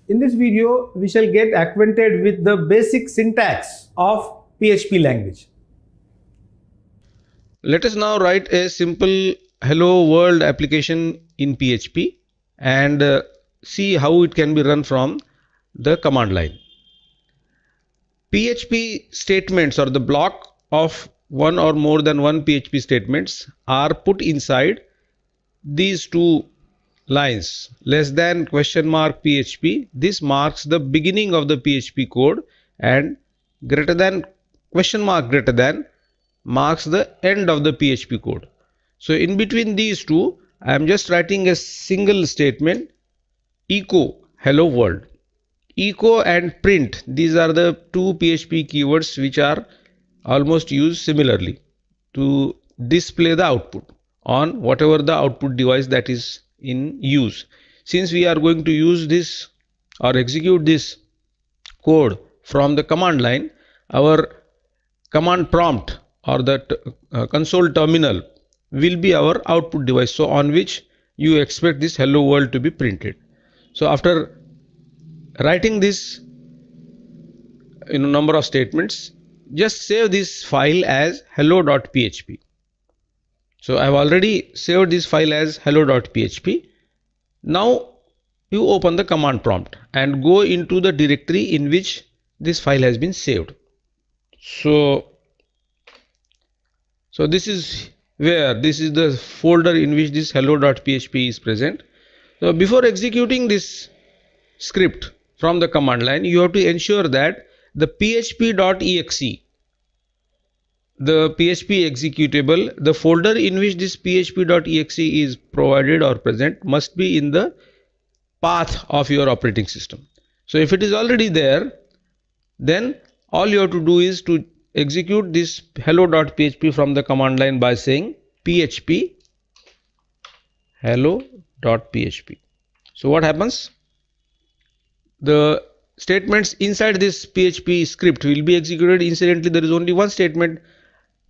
In this video, we shall get acquainted with the basic syntax of PHP language. Let us now write a simple hello world application in PHP and see how it can be run from the command line. PHP statements or the block of one or more than one PHP statements are put inside these two lines, less than question mark PHP. This marks the beginning of the PHP code, and greater than question mark greater than marks the end of the PHP code. So in between these two, I am just writing a single statement, echo hello world. Echo and print, these are the two PHP keywords which are almost used similarly to display the output on whatever the output device that is in use. Since we are going to use this or execute this code from the command line, our command prompt or the console terminal will be our output device, so on which you expect this hello world to be printed. So after writing this number of statements, just save this file as hello.php. So I have already saved this file as hello.php. Now you open the command prompt and go into the directory in which this file has been saved. So this is the folder in which this hello.php is present. So before executing this script from the command line, you have to ensure that the php.exe, the PHP executable, the folder in which this php.exe is provided or present must be in the path of your operating system. So if it is already there, then all you have to do is to execute this hello.php from the command line by saying php hello.php. So what happens? The statements inside this PHP script will be executed. Incidentally, there is only one statement,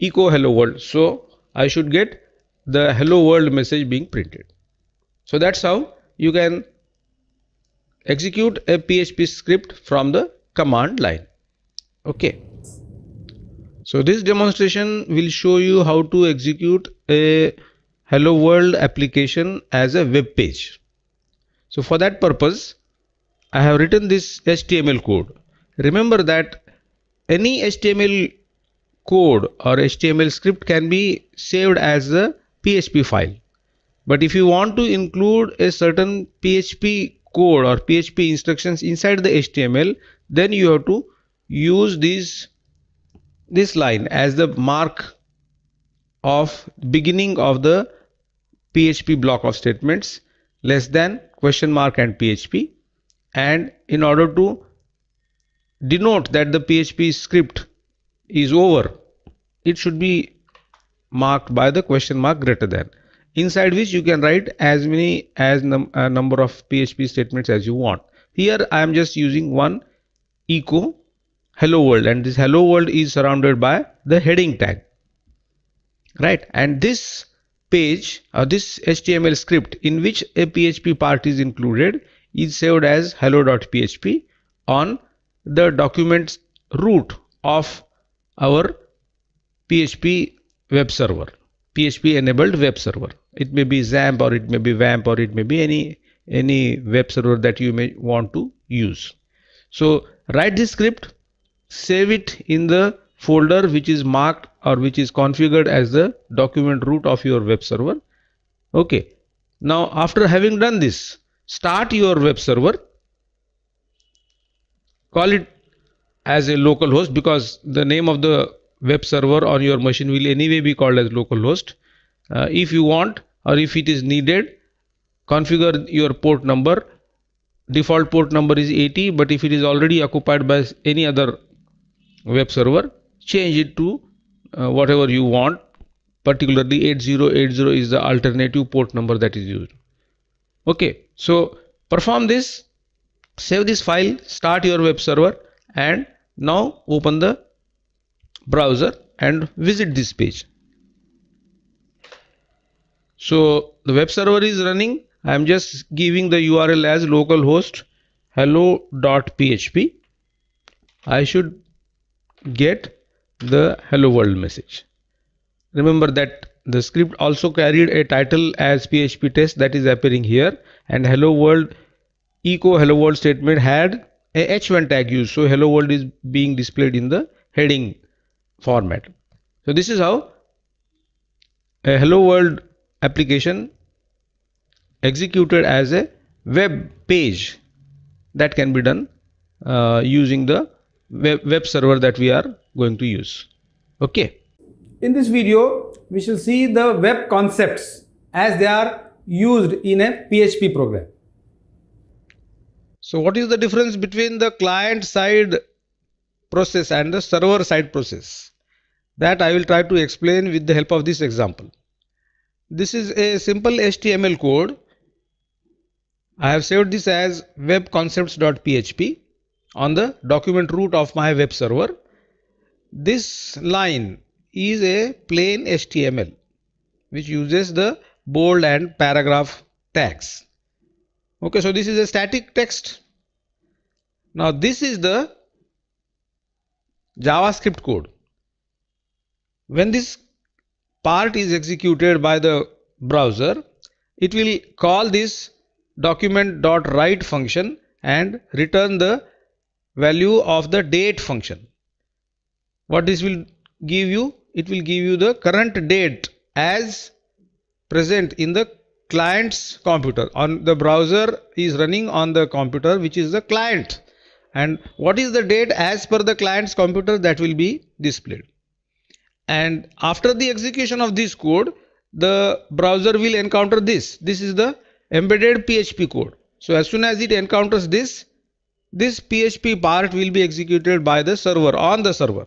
echo hello world. So I should get the hello world message being printed. So that's how you can execute a PHP script from the command line. Okay. So this demonstration will show you how to execute a hello world application as a web page. So for that purpose, I have written this HTML code. Remember that any HTML code or HTML script can be saved as a PHP file. But if you want to include a certain PHP code or PHP instructions inside the HTML, then you have to use this line as the mark of beginning of the PHP block of statements, less than question mark and PHP. And in order to denote that the PHP script is over, it should be marked by the question mark greater than, inside which you can write as many as number of PHP statements as you want. Here I am just using one echo hello world, and this hello world is surrounded by the heading tag, right? And this page or this HTML script in which a PHP part is included is saved as hello.php on the document root of our PHP web server, PHP enabled web server. It may be XAMPP or it may be WAMP or it may be any web server that you may want to use. So write this script, save it in the folder which is marked or which is configured as the document root of your web server. Okay. Now after having done this, start your web server, call it as a local host because the name of the web server on your machine will anyway be called as localhost. If you want or if it is needed, configure your port number. Default port number is 80, but if it is already occupied by any other web server, change it to whatever you want. Particularly 8080 is the alternative port number that is used. Okay, so perform this, save this file, start your web server, and now open the browser and visit this page. So the web server is running. I am just giving the URL as localhost hello.php, I should get the hello world message. Remember that the script also carried a title as PHP test that is appearing here, and hello world echo hello world statement had a h1 tag used, so hello world is being displayed in the heading format. So this is how a hello world application executed as a web page that can be done using the web server that we are going to use. Okay. In this video, we shall see the web concepts as they are used in a PHP program. So what is the difference between the client side process and the server side process? That I will try to explain with the help of this example. This is a simple HTML code. I have saved this as webconcepts.php on the document root of my web server. This line is a plain HTML which uses the bold and paragraph tags. Okay, so this is a static text. Now this is the JavaScript code. When this part is executed by the browser, it will call this document.write function and return the value of the date function. What this will give you? It will give you the current date as present in the client's computer. On the browser is running on the computer which is the client, and what is the date as per the client's computer, that will be displayed. And after the execution of this code, the browser will encounter this. This is the embedded PHP code. So as soon as it encounters this PHP part will be executed by the server on the server.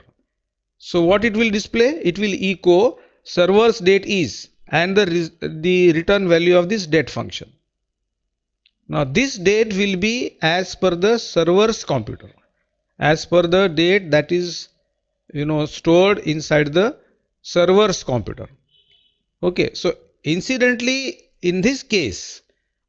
So what it will display? It will echo server's date is and the return value of this date function. Now this date will be as per the server's computer, as per the date that is stored inside the server's computer. Okay, so incidentally in this case,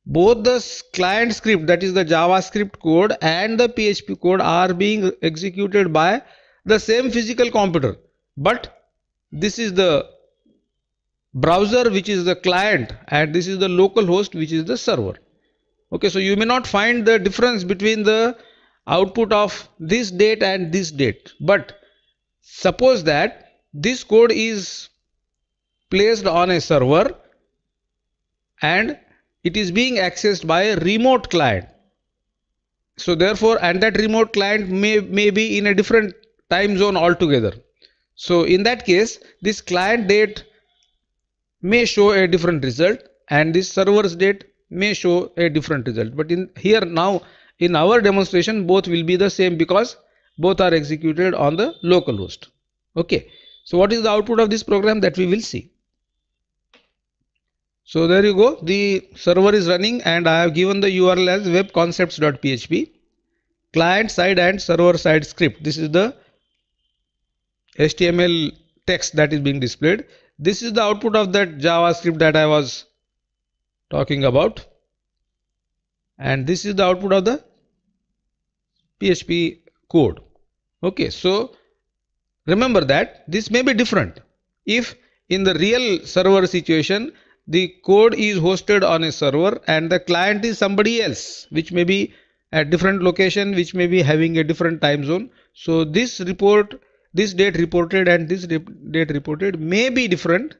both the client script, that is the JavaScript code, and the PHP code are being executed by the same physical computer, but this is the browser which is the client and this is the local host which is the server. Okay, so you may not find the difference between the output of this date and this date, but suppose that this code is placed on a server and it is being accessed by a remote client. So therefore, and that remote client may be in a different time zone altogether. So in that case, this client date may show a different result and this server's date may show a different result. But in here now in our demonstration, both will be the same because both are executed on the local host. Okay, so what is the output of this program, that we will see. So there you go, the server is running and I have given the URL as webconcepts.php, client side and server side script. This is the HTML text that is being displayed. This is the output of that JavaScript that I was talking about, and this is the output of the PHP code. Okay, so remember that this may be different. If in the real server situation the code is hosted on a server and the client is somebody else which may be at different location, which may be having a different time zone, so this date reported and this date reported may be different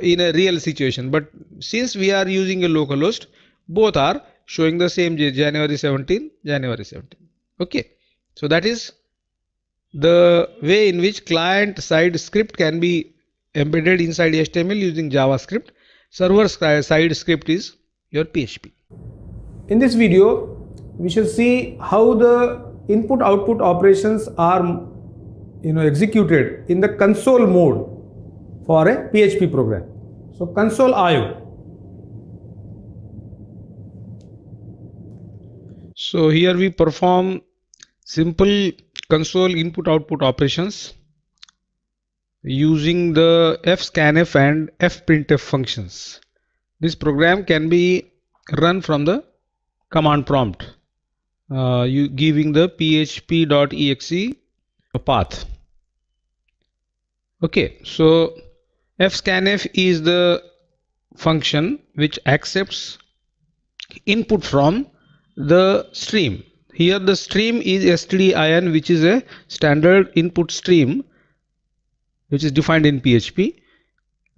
in a real situation. But since we are using a local host, both are showing the same January 17, January 17. Okay, so that is the way in which client side script can be embedded inside HTML using JavaScript. Server side script is your PHP. In this video, we shall see how the input output operations are executed in the console mode for a PHP program. So console IO. So here we perform simple console input output operations using the fscanf and fprintf functions. This program can be run from the command prompt. you giving the php.exe path. Okay, so fscanf is the function which accepts input from the stream. Here the stream is stdin, which is a standard input stream which is defined in PHP,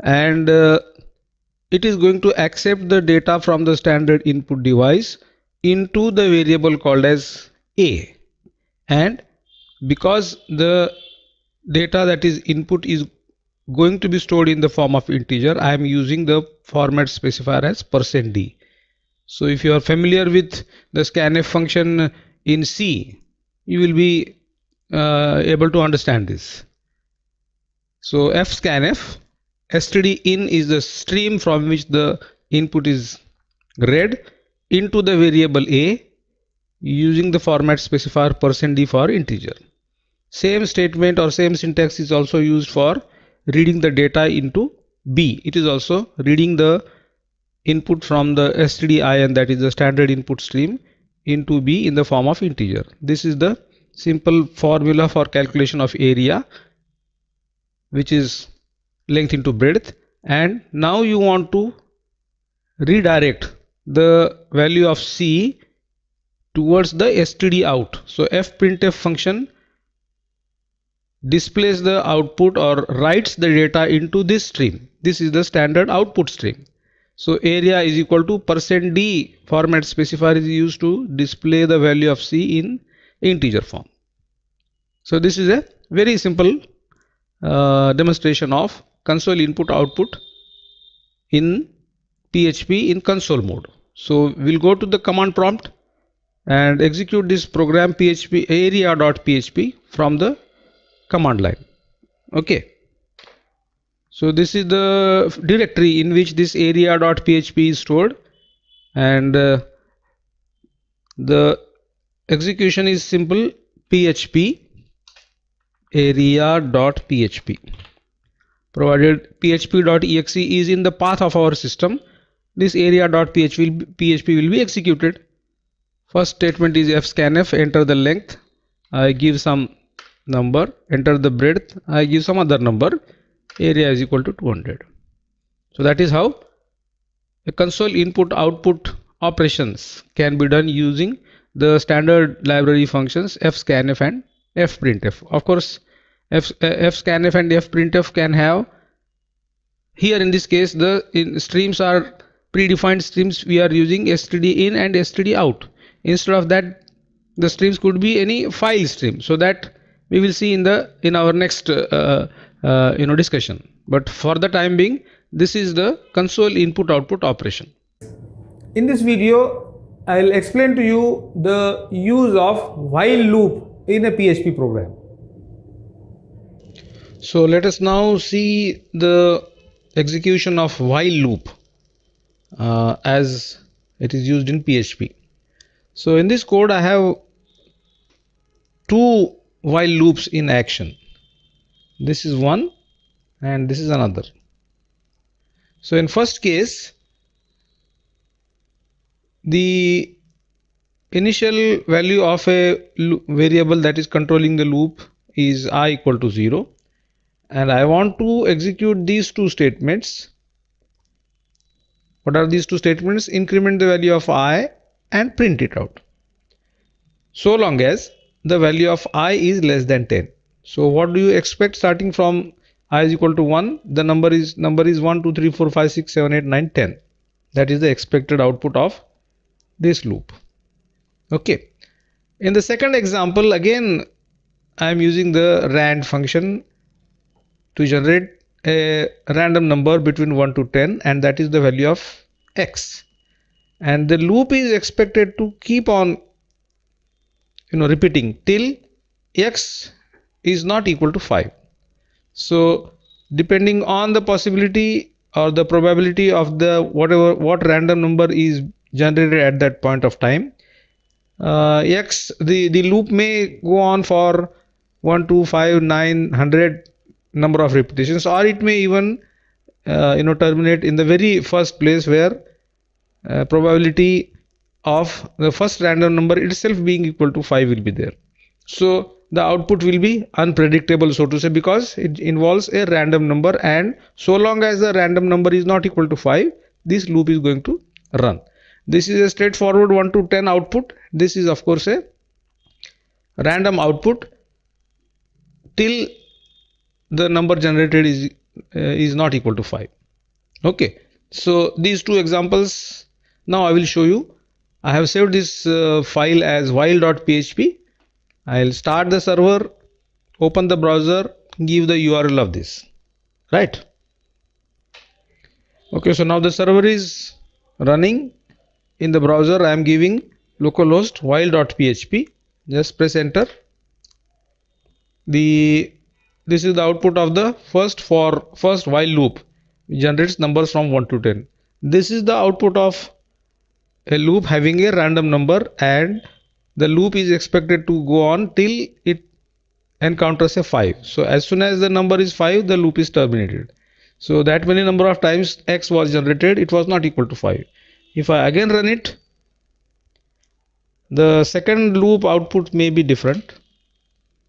and it is going to accept the data from the standard input device into the variable called as a. And because the data that is input is going to be stored in the form of integer, I am using the format specifier as %d. So if you are familiar with the scanf function in C, you will be able to understand this. So fscanf, stdin is the stream from which the input is read into the variable a using the format specifier %d for integer. Same statement or same syntax is also used for reading the data into b. It is also reading the input from the stdin, that is the standard input stream, into b in the form of integer. This is the simple formula for calculation of area, which is length into breadth. And now you want to redirect the value of c towards the std out. So fprintf function displays the output or writes the data into this stream. This is the standard output stream. So area is equal to %d format specifier is used to display the value of c in integer form. So this is a very simple demonstration of console input output in PHP in console mode. So we'll go to the command prompt and execute this program php area.php from the command line. Okay, so this is the directory in which this area.php is stored, and the execution is simple: php area.php. Provided php.exe is in the path of our system, this area.php will be executed. First statement is fscanf, enter the length, I give some number, enter the breadth, I give some other number, area is equal to 200. So that is how a console input output operations can be done using the standard library functions fscanf and fprintf. Of course, fscanf and fprintf can have, here in this case the streams are predefined streams. We are using std in and std out. Instead of that, the streams could be any file stream, so that we will see in our next discussion. But for the time being, this is the console input output operation. In this video, I will explain to you the use of while loop in a PHP program. So let us now see the execution of while loop as it is used in PHP. So in this code I have two while loops in action. This is one and this is another. So in first case, the initial value of a variable that is controlling the loop is I equal to 0, and I want to execute these two statements. What are these two statements? Increment the value of I and print it out, so long as the value of I is less than 10. So what do you expect starting from I is equal to 1? The number is 1, 2, 3, 4, 5, 6, 7, 8, 9, 10. That is the expected output of this loop. Okay. In the second example, again I am using the rand function to generate a random number between 1 to 10, and that is the value of x. And the loop is expected to keep on repeating till x is not equal to 5. So depending on the possibility or the probability of what random number is generated at that point of time, the loop may go on for 1, 2, 5, 9, 100 number of repetitions, or it may even terminate in the very first place where probability of the first random number itself being equal to 5 will be there. So the output will be unpredictable, so to say, because it involves a random number, and so long as the random number is not equal to 5, this loop is going to run. This is a straightforward 1 to 10 output. This is of course a random output till the number generated is not equal to 5. Okay, so these two examples now I will show you. I have saved this file as while.php. I'll start the server, open the browser, give the URL of this, right? Okay, so now the server is running. In the browser I am giving localhost while.php. Just press enter. This is the output of the first while loop. It generates numbers from 1 to 10. This is the output of a loop having a random number, and the loop is expected to go on till it encounters a 5. So as soon as the number is 5, the loop is terminated. So that many number of times x was generated, it was not equal to 5. If I again run it, the second loop output may be different.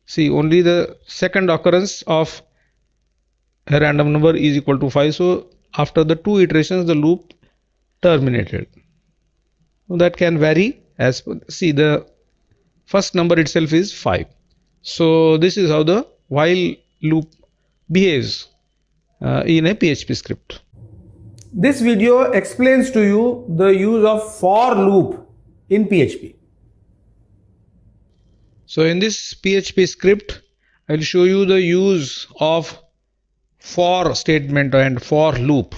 See, only the second occurrence of a random number is equal to 5. So after the 2 iterations, the loop terminated. That can vary as see the first number itself is 5. So this is how the while loop behaves in a PHP script. This video explains to you the use of for loop in PHP. So in this PHP script, I will show you the use of for statement and for loop.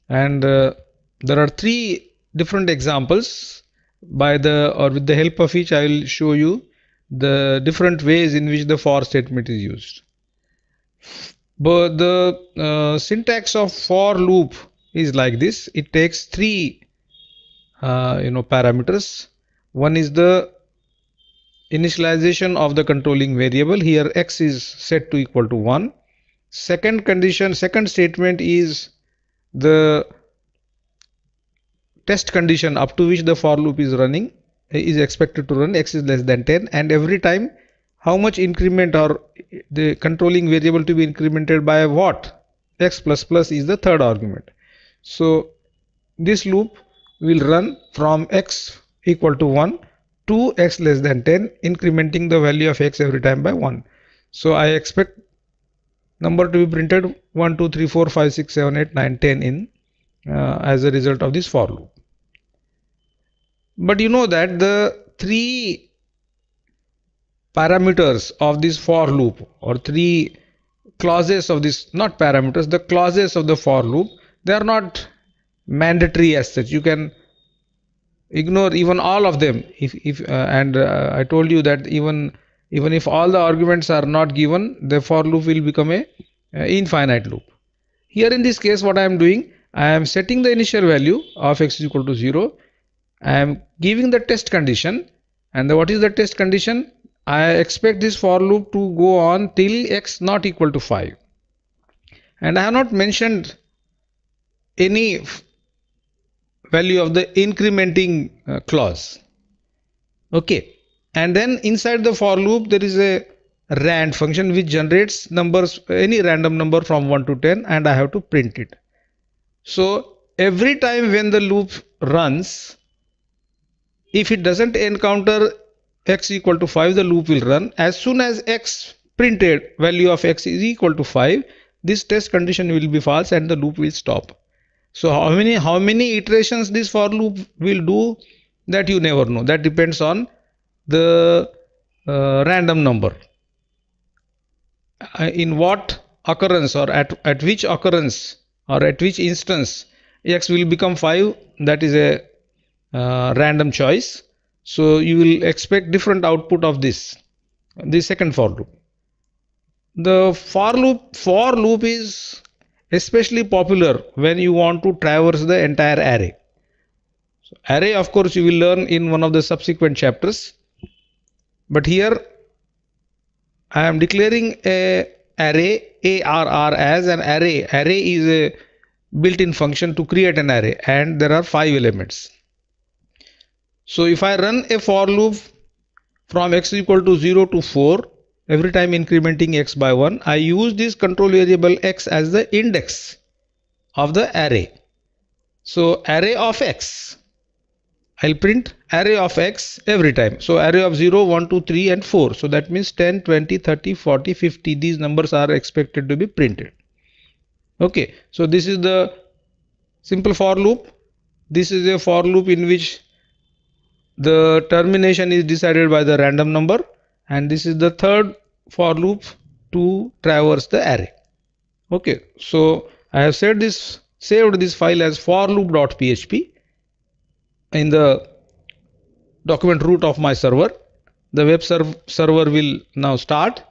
And there are 3 different examples. With the help of each, I will show you the different ways in which the for statement is used. But the syntax of for loop is like this. It takes 3 parameters. One is the initialization of the controlling variable. Here x is set to equal to 1. Second statement is the test condition up to which the for loop is running, is expected to run. X is less than 10, and every time how much increment or the controlling variable to be incremented by what, x plus plus is the third argument. So this loop will run from x equal to 1 to x less than 10, incrementing the value of x every time by 1. So I expect number to be printed 1 2 3 4 5 6 7 8 9 10 in as a result of this for loop. But you know that the 3 parameters of this for loop, or 3 clauses of this, not parameters, the clauses of the for loop, they are not mandatory as such. You can ignore even all of them I told you that even if all the arguments are not given, the for loop will become a infinite loop. Here in this case, what I am doing, I am setting the initial value of x is equal to 0. I am giving the test condition, and what is the test condition? I expect this for loop to go on till x not equal to 5, and I have not mentioned any value of the incrementing clause. Okay, and then inside the for loop there is a rand function which generates numbers, any random number from 1 to 10, and I have to print it. So every time when the loop runs, if it doesn't encounter x equal to 5, the loop will run. As soon as x printed value of x is equal to 5, this test condition will be false and the loop will stop. So how many iterations this for loop will do, that you never know. That depends on the random number. In what occurrence, or at which occurrence, or at which instance x will become 5, that is a random choice. So you will expect different output of this second for loop. The for loop is especially popular when you want to traverse the entire array. So array, of course, you will learn in one of the subsequent chapters, but here I am declaring a array ARR as an array. Array is a built-in function to create an array, and there are 5 elements. So if I run a for loop from x equal to 0 to 4, every time incrementing x by 1, I use this control variable x as the index of the array. So array of x, I'll print array of x every time. So array of 0, 1, 2, 3 and 4. So that means 10, 20, 30, 40, 50. These numbers are expected to be printed. Okay. So this is the simple for loop. This is a for loop in which the termination is decided by the random number, and this is the third for loop to traverse the array. Okay. So I have saved this file as forloop.php in the document root of my server. The web server will now start,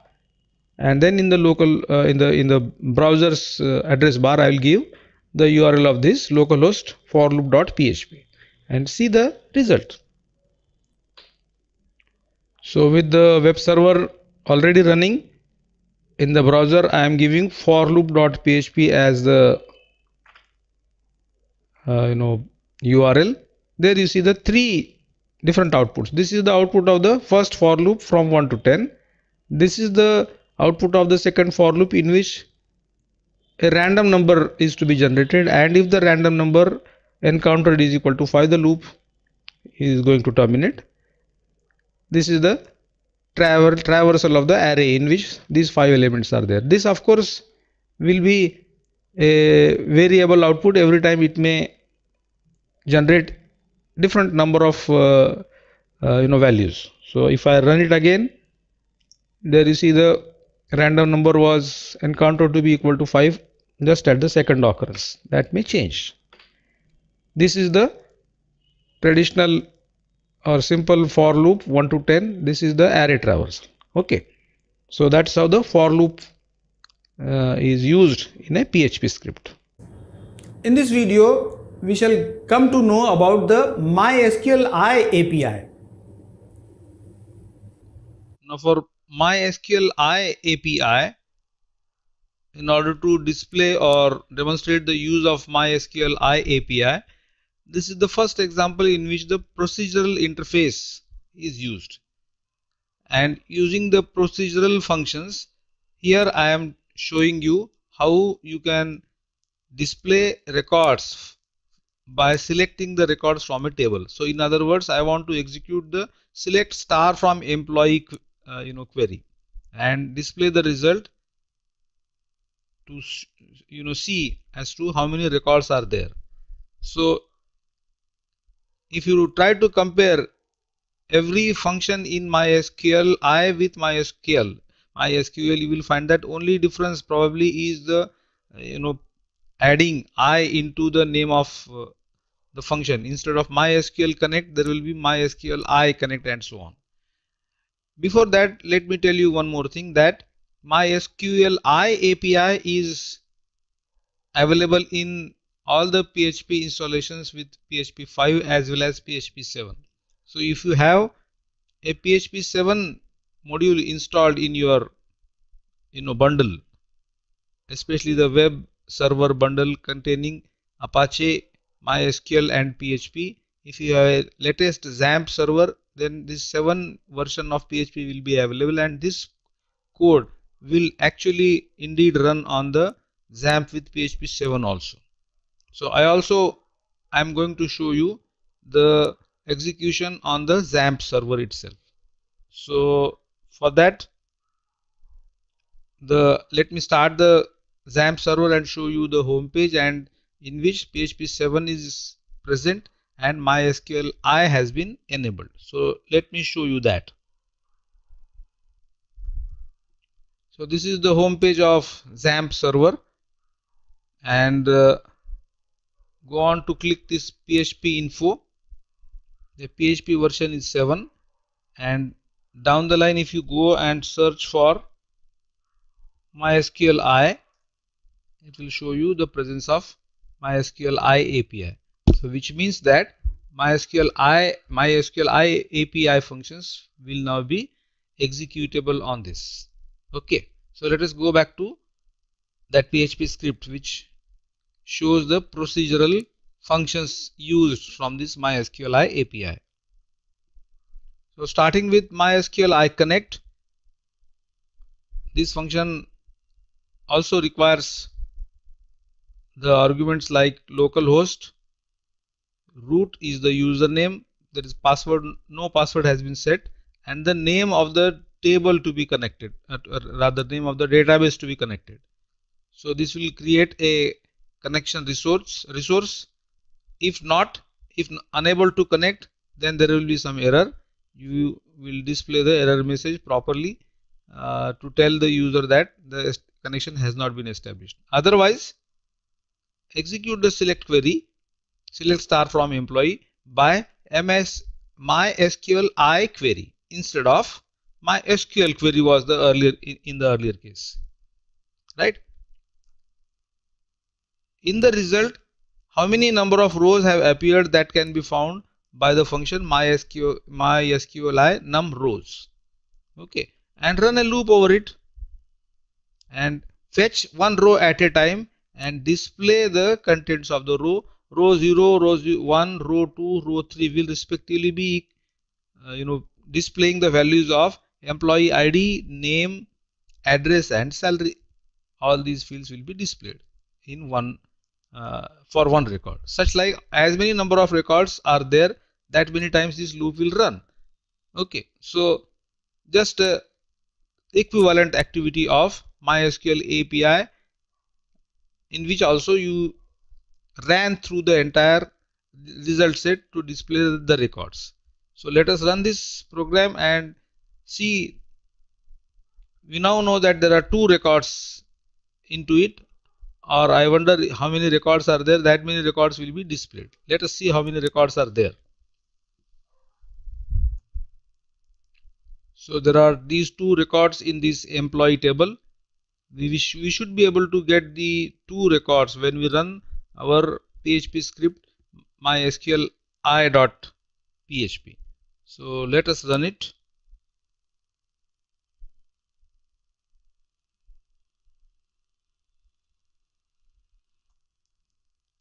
and then in the local in the browser's address bar I will give the URL of this localhost forloop.php and see the result. So with the web server already running, in the browser I am giving forloop.php as the URL. There you see the three different outputs. This is the output of the first for loop from 1 to 10. This is the output of the second for loop in which a random number is to be generated, and if the random number encountered is equal to 5, the loop is going to terminate. This is the traversal of the array in which these 5 elements are there. This of course will be a variable output. Every time it may generate different number of values. So if I run it again, there you see the random number was encountered to be equal to 5 just at the second occurrence. That may change. This is the traditional or simple for loop 1 to 10. This is the array traversal. Okay. So that's how the for loop is used in a PHP script. In this video, we shall come to know about the MySQL API. Now for MySQL API, in order to display or demonstrate the use of MySQL API, this is the first example in which the procedural interface is used. And using the procedural functions, here I am showing you how you can display records by selecting the records from a table. So in other words, I want to execute the select star from employee query and display the result to see as to how many records are there. So if you try to compare every function in MySQL with MySQL, you will find that only difference probably is the adding I into the name of the function. Instead of MySQL connect, there will be MySQL connect and so on. Before that, let me tell you one more thing, that MySQL API is available in all the PHP installations with PHP 5 as well as PHP 7. So if you have a PHP 7 module installed in your bundle, especially the web server bundle containing Apache, MySQL and PHP, if you have a latest XAMPP server, then this 7 version of PHP will be available, and this code will actually indeed run on the XAMPP with PHP 7 also. So I am going to show you the execution on the XAMPP server itself. So for that, let me start the XAMPP server and show you the home page, and in which PHP 7 is present and MySQL has been enabled. So let me show you that. So this is the home page of XAMPP server, and go on to click this PHP info. The PHP version is 7, and down the line if you go and search for MySQL it will show you the presence of MySQL API. So which means that MySQL API functions will now be executable on this. Okay, so let us go back to that PHP script which shows the procedural functions used from this MySQL API. So starting with MySQL I connect, this function also requires the arguments like localhost, root is the username, there is password, no password has been set, and the name of the table to be connected, or rather name of the database to be connected. So this will create a connection resource. If not, if unable to connect, then there will be some error. You will display the error message properly to tell the user that the connection has not been established. Otherwise, execute the select query, select star from employee by MySQL I query instead of MySQL query was the earlier in the earlier case, right? In the result, how many number of rows have appeared that can be found by the function MySQLi num rows. Okay, and run a loop over it and fetch one row at a time and display the contents of the row. Row 0, row 1, row 2, row 3 will respectively be displaying the values of employee ID, name, address and salary. All these fields will be displayed in one for one record. Such like as many number of records are there, that many times this loop will run. Okay, so just equivalent activity of MySQL API, in which also you ran through the entire result set to display the records. So let us run this program and see. We now know that there are 2 records into it, or I wonder how many records are there. That many records will be displayed. Let us see how many records are there. So there are these 2 records in this employee table. We should be able to get the 2 records when we run our PHP script MySQL I.php. So let us run it.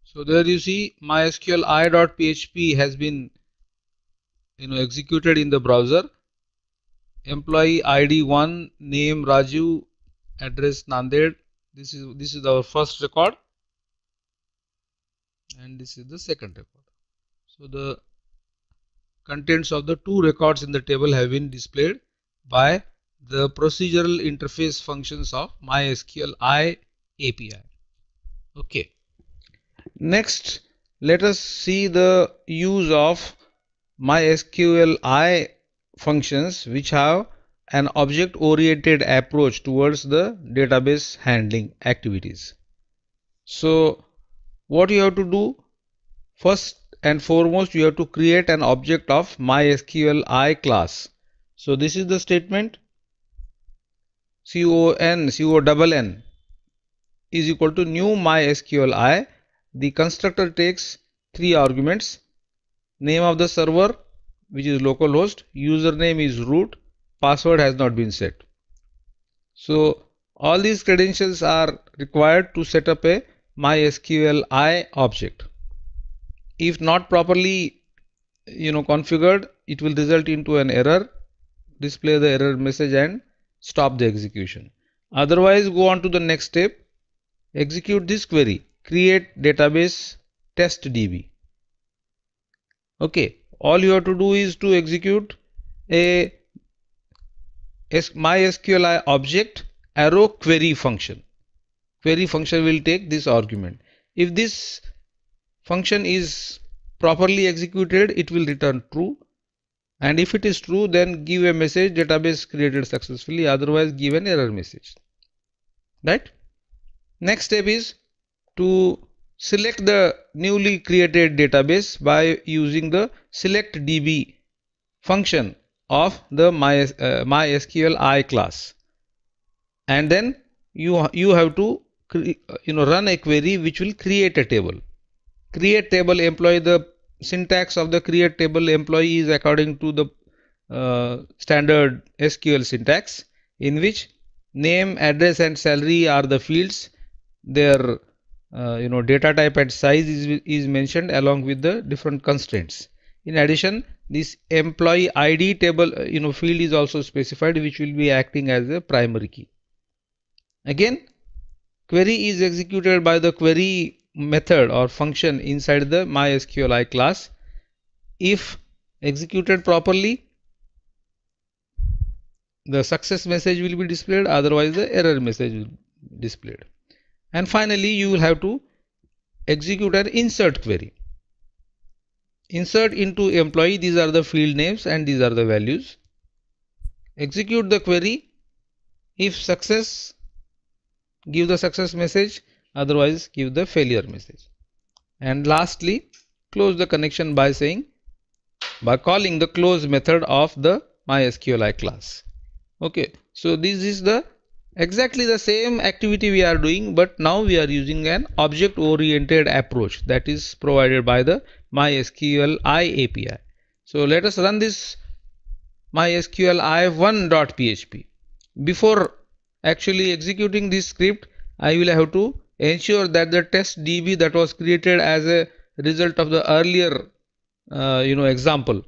So there you see MySQL I.php has been executed in the browser. Employee ID 1, name Raju, address Nanded. This is our first record, and this is the second record. So the contents of the 2 records in the table have been displayed by the procedural interface functions of MySQL I API. Okay. Next, let us see the use of MySQL I functions which have an object oriented approach towards the database handling activities. So what you have to do, first and foremost, you have to create an object of MySQL I class. So this is the statement CON is equal to new MySQL I. The constructor takes 3 arguments: name of the server, which is localhost, username is root, password has not been set. So all these credentials are required to set up a MySQL I object. If not properly configured, it will result into an error, display the error message and stop the execution. Otherwise, go on to the next step. Execute this query, create database testdb. Okay, all you have to do is to execute a MySQL object arrow query function. Query function will take this argument. If this function is properly executed, it will return true, and if it is true, then give a message database created successfully, otherwise give an error message, right? Next step is to select the newly created database by using the selectDB function of the MySQL I class, and then you have to run a query which will create a table. Create table employee, the syntax of the create table employee is according to the standard SQL syntax, in which name, address and salary are the fields. Their data type and size is mentioned along with the different constraints. In addition, this employee ID table field is also specified, which will be acting as a primary key. Again, query is executed by the query method or function inside the MySQLi class. If executed properly, the success message will be displayed, otherwise the error message will be displayed. And finally, you will have to execute an insert query. Insert into employee, these are the field names and these are the values. Execute the query. If success, give the success message, otherwise give the failure message. And lastly, close the connection by calling the close method of the MySQLi class. Okay, so this is the exactly the same activity we are doing, but now we are using an object oriented approach that is provided by the MySQLi API. So let us run this MySQLi1.php. Before actually executing this script, I will have to ensure that the test DB that was created as a result of the earlier example,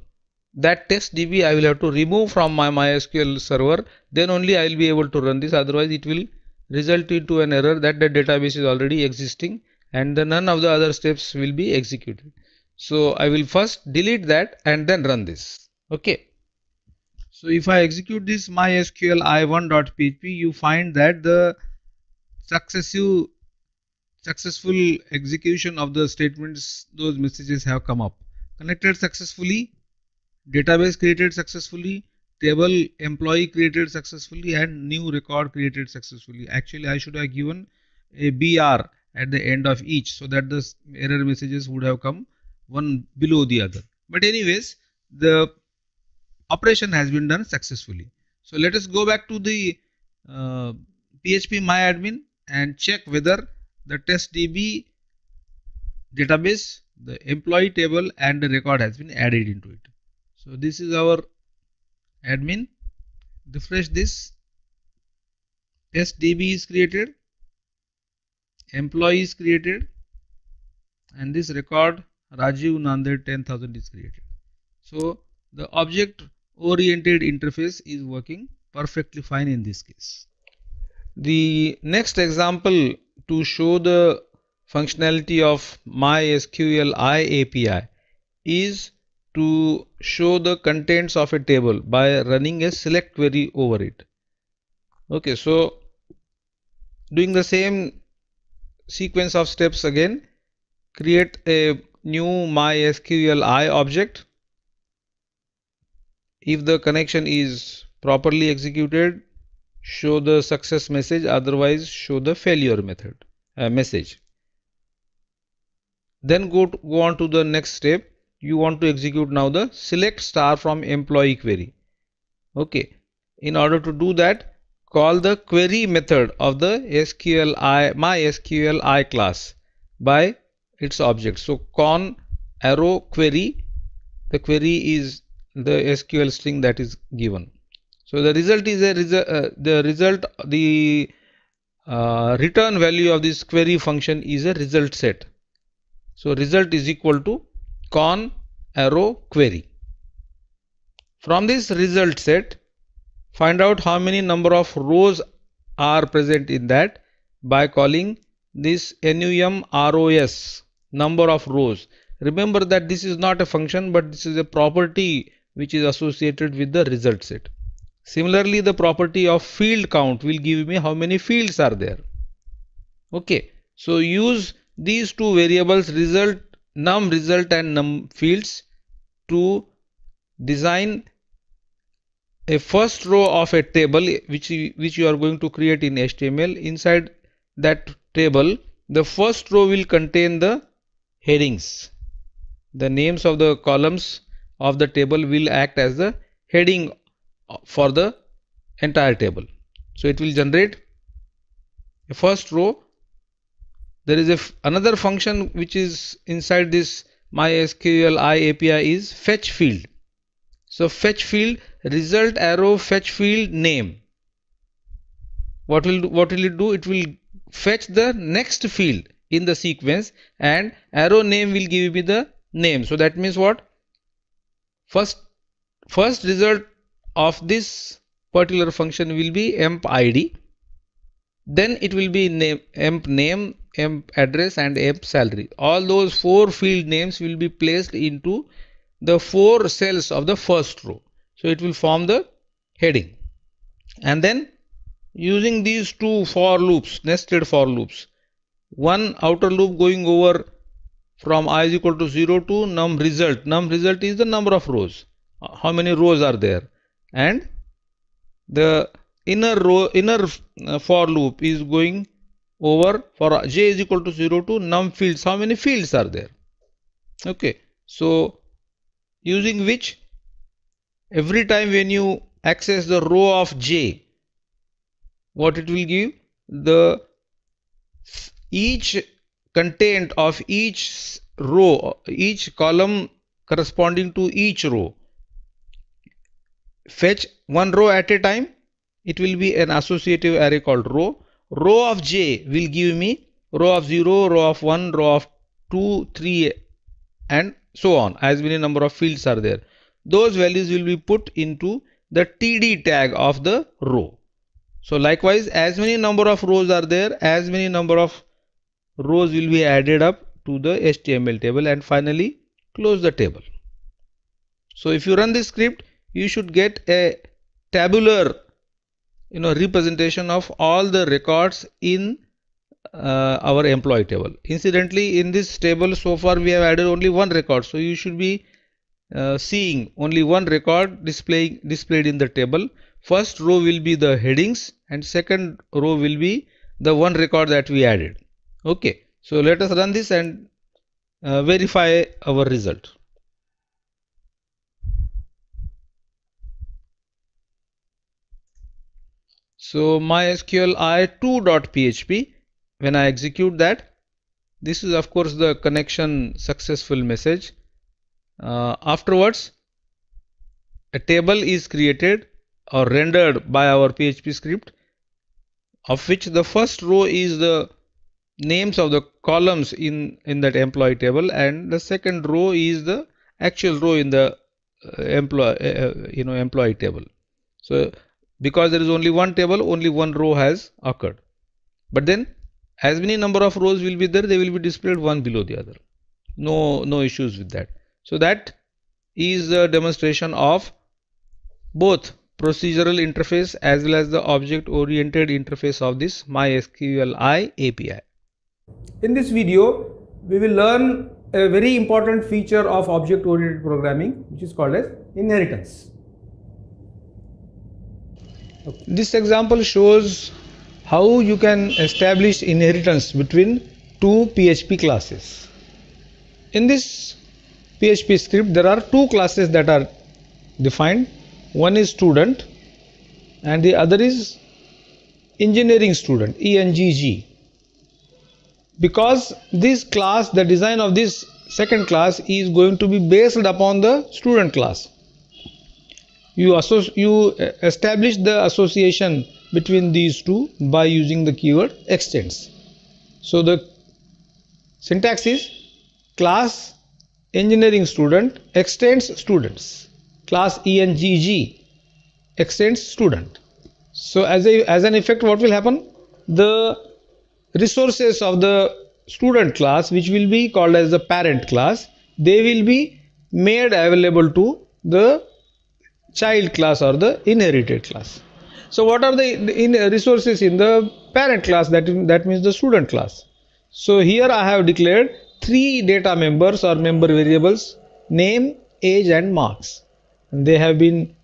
that test DB I will have to remove from my MySQL server. Then only I will be able to run this. Otherwise, it will result into an error that the database is already existing and none of the other steps will be executed. So I will first delete that and then run this. Okay. So if I execute this MySQLi1.php, you find that the successful execution of the statements, those messages have come up. Connected successfully, database created successfully, table employee created successfully, and new record created successfully. Actually, I should have given a BR at the end of each so that the error messages would have come one below the other. But anyways, the operation has been done successfully. So let us go back to the PHP MyAdmin and check whether the testDB database, the employee table and the record has been added into it. So this is our admin. Refresh this. TestDB is created, employee is created, and this record Rajiv Nanded 10,000 is created. So the object oriented interface is working perfectly fine in this case. The next example to show the functionality of MySQLi API is to show the contents of a table by running a select query over it. Okay, so doing the same sequence of steps again, create a new MySQLi object. If the connection is properly executed, show the success message, otherwise show the failure message. Then go on to the next step. You want to execute now the select star from employee query. Okay, in order to do that, call the query method of the MySQLi class by its object. So con arrow query, the query is the SQL string that is given. So the result is the return value of this query function is a result set. So result is equal to con arrow query. From this result set, find out how many number of rows are present in that by calling this NUMROS, number of rows. Remember that this is not a function, but this is a property which is associated with the result set. Similarly, the property of field count will give me how many fields are there. Okay, so use these two variables num result and num fields to design a first row of a table which you are going to create in HTML. Inside that table, the first row will contain the headings. The names of the columns of the table will act as the heading for the entire table. So it will generate a first row. There is another function which is inside this MySQLi API is fetch field. So fetch field, result arrow fetch field name. What will it do? It will fetch the next field in the sequence and arrow name will give me the name. So that means what? First first result of this particular function will be emp id, then it will be emp name, emp address and emp salary. All those 4 field names will be placed into the 4 cells of the first row. So it will form the heading. And then using these 2 for loops, nested for loops, one outer loop going over from I is equal to 0 to num result. Num result is the number of rows, how many rows are there, and the inner for loop is going over for j is equal to 0 to num fields, how many fields are there. Okay, so using which every time when you access the row of j, what it will give, the each content of each row, each column corresponding to each row, fetch one row at a time. It will be an associative array called row. Row of j will give me row of 0, row of 1, row of 2, 3 and so on, as many number of fields are there. Those values will be put into the td tag of the row. So likewise, as many number of rows are there, as many number of rows will be added up to the HTML table, and finally close the table. So if you run this script, you should get a tabular representation of all the records in our employee table. Incidentally, in this table so far we have added only one record, so you should be seeing only one record displayed in the table. First row will be the headings and second row will be the one record that we added. Okay, so let us run this and verify our result. So MySQL i2.php, when I execute that, this is of course the connection successful message. Afterwards, a table is created or rendered by our PHP script, of which the first row is the names of the columns in that employee table, and the second row is the actual row in the employee table. So because there is only one table, only one row has occurred, but then as many number of rows will be there, they will be displayed one below the other. No issues with that. So that is a demonstration of both procedural interface as well as the object oriented interface of this MySQLi API. In this video, we will learn a very important feature of object oriented programming, which is called as inheritance. Okay. This example shows how you can establish inheritance between two PHP classes. In this PHP script, there are two classes that are defined. One is student and the other is engineering student, ENGG. Because this class, the design of this second class is going to be based upon the student class. You establish the association between these two by using the keyword extends. So the syntax is class engineering student extends students, class ENGG extends student. So as an effect, what will happen? The resources of the student class, which will be called as the parent class, they will be made available to the child class or the inherited class. So what are the resources in the parent class? That means the student class. So here I have declared 3 data members or member variables: name, age and marks. And they have been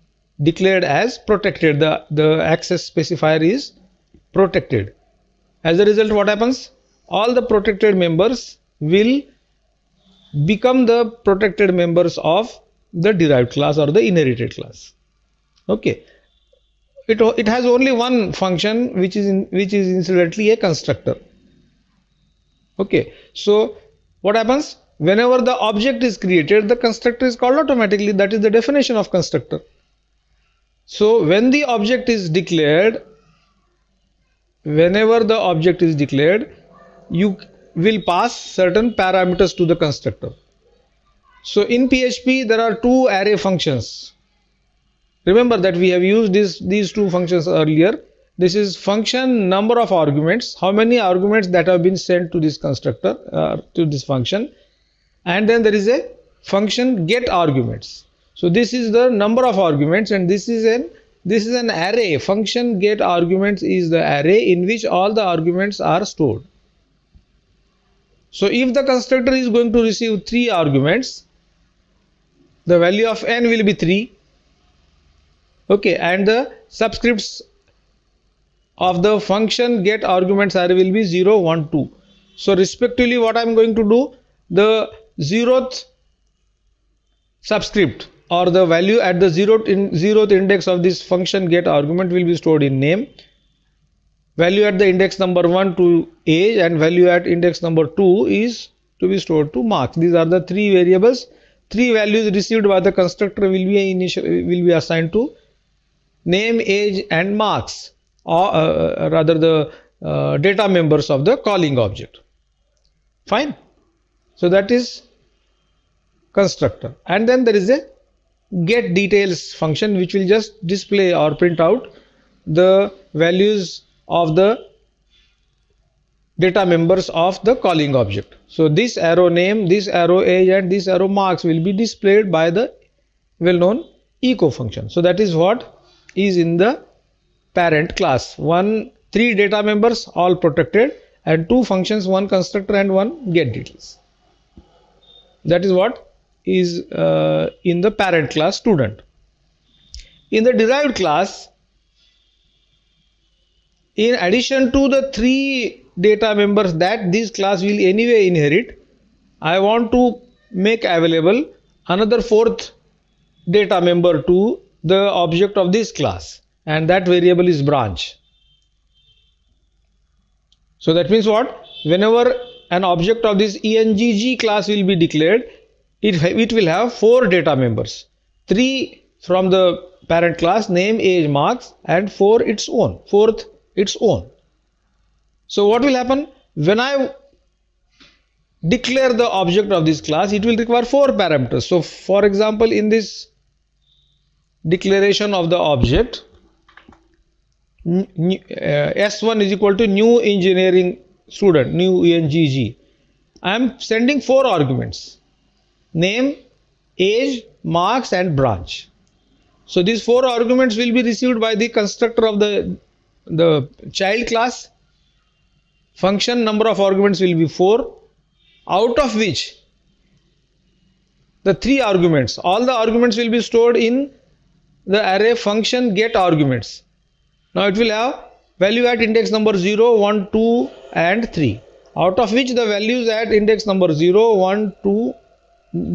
declared as protected. The access specifier is protected. As a result, what happens? All the protected members will become the protected members of the derived class or the inherited class. Okay. It has only one function, which is incidentally a constructor. Okay. So what happens? Whenever the object is created, the constructor is called automatically. That is the definition of constructor. So when the object is declared, whenever the object is declared, you will pass certain parameters to the constructor. So in PHP, there are 2 array functions. Remember that we have used these two functions earlier. This is function number of arguments, how many arguments that have been sent to this constructor, to this function, and then there is a function get arguments. So this is the number of arguments, and this is an array. Function get arguments is the array in which all the arguments are stored. So if the constructor is going to receive 3 arguments, the value of n will be 3. Okay, and the subscripts of the function get arguments array will be 0, 1, 2. So respectively, what I am going to do, the 0th subscript or the value at the 0th index of this function get argument will be stored in name, value at the index number 1 to age, and value at index number 2 is to be stored to marks. These are the 3 variables. 3 values received by the constructor will be assigned to name, age, and marks, or rather the data members of the calling object. Fine. So that is constructor, and then there is a get details function which will just display or print out the values of the data members of the calling object. So this arrow name, this arrow age, and this arrow marks will be displayed by the well-known echo function. So that is what is in the parent class. 3 data members, all protected, and 2 functions, 1 constructor and 1 get details. That is what is in the parent class student. In the derived class, in addition to the 3 data members that this class will anyway inherit, I want to make available another 4th data member to the object of this class, and that variable is branch. So that means what? Whenever an object of this engg class will be declared, it will have 4 data members, 3 from the parent class, name, age, marks, and 4 its own, 4th its own. So what will happen? When I declare the object of this class, it will require 4 parameters. So for example, in this declaration of the object, S1 is equal to new engineering student, new engg, I am sending 4 arguments: name, age, marks, and branch. So these 4 arguments will be received by the constructor of the child class. Function number of arguments will be 4, out of which the 3 arguments, all the arguments will be stored in the array function get arguments. Now it will have value at index number 0, 1, 2 and 3, out of which the values at index number 0, 1, 2,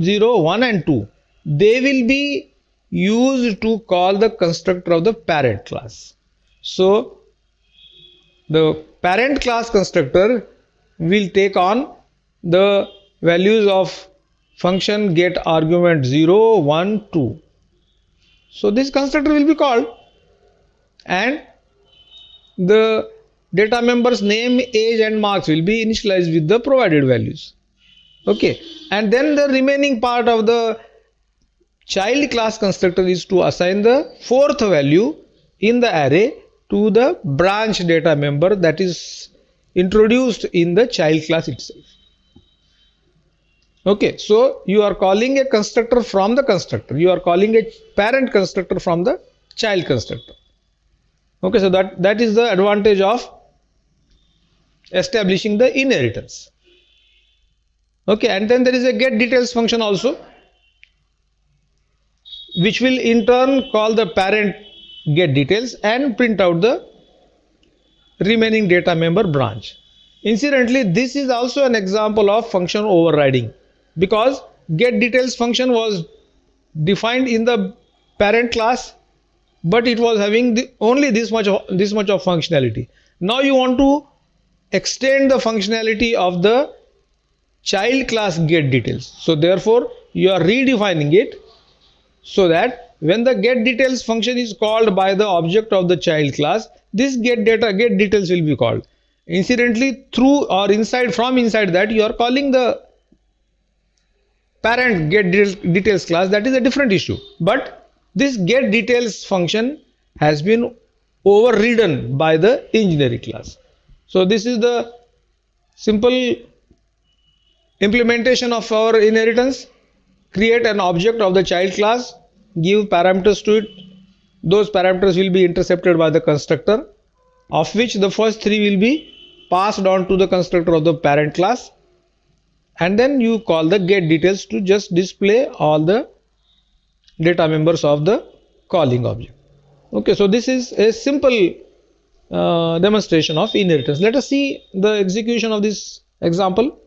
0, 1 and 2, they will be used to call the constructor of the parent class. So the parent class constructor will take on the values of function get argument 0, 1, 2. So this constructor will be called, and the data members name, age, and marks will be initialized with the provided values. Okay, and then the remaining part of the child class constructor is to assign the 4th value in the array to the branch data member that is introduced in the child class itself. Okay, so you are calling a constructor from the constructor, you are calling a parent constructor from the child constructor. Okay, so that is the advantage of establishing the inheritance. Okay, and then there is a get details function also, which will in turn call the parent get details and print out the remaining data member branch. Incidentally, this is also an example of function overriding, because get details function was defined in the parent class, but it was having only this much of functionality. Now you want to extend the functionality of the child class get details. So therefore you are redefining it so that when the get details function is called by the object of the child class, this get details will be called. Incidentally, through or from inside that you are calling the parent get details class. That is a different issue, but this get details function has been overridden by the engineering class. So this is the simple implementation of our inheritance. Create an object of the child class, give parameters to it. Those parameters will be intercepted by the constructor, of which the first three will be passed on to the constructor of the parent class, and then you call the get details to just display all the data members of the calling object. Okay, so this is a simple demonstration of inheritance. Let us see the execution of this example.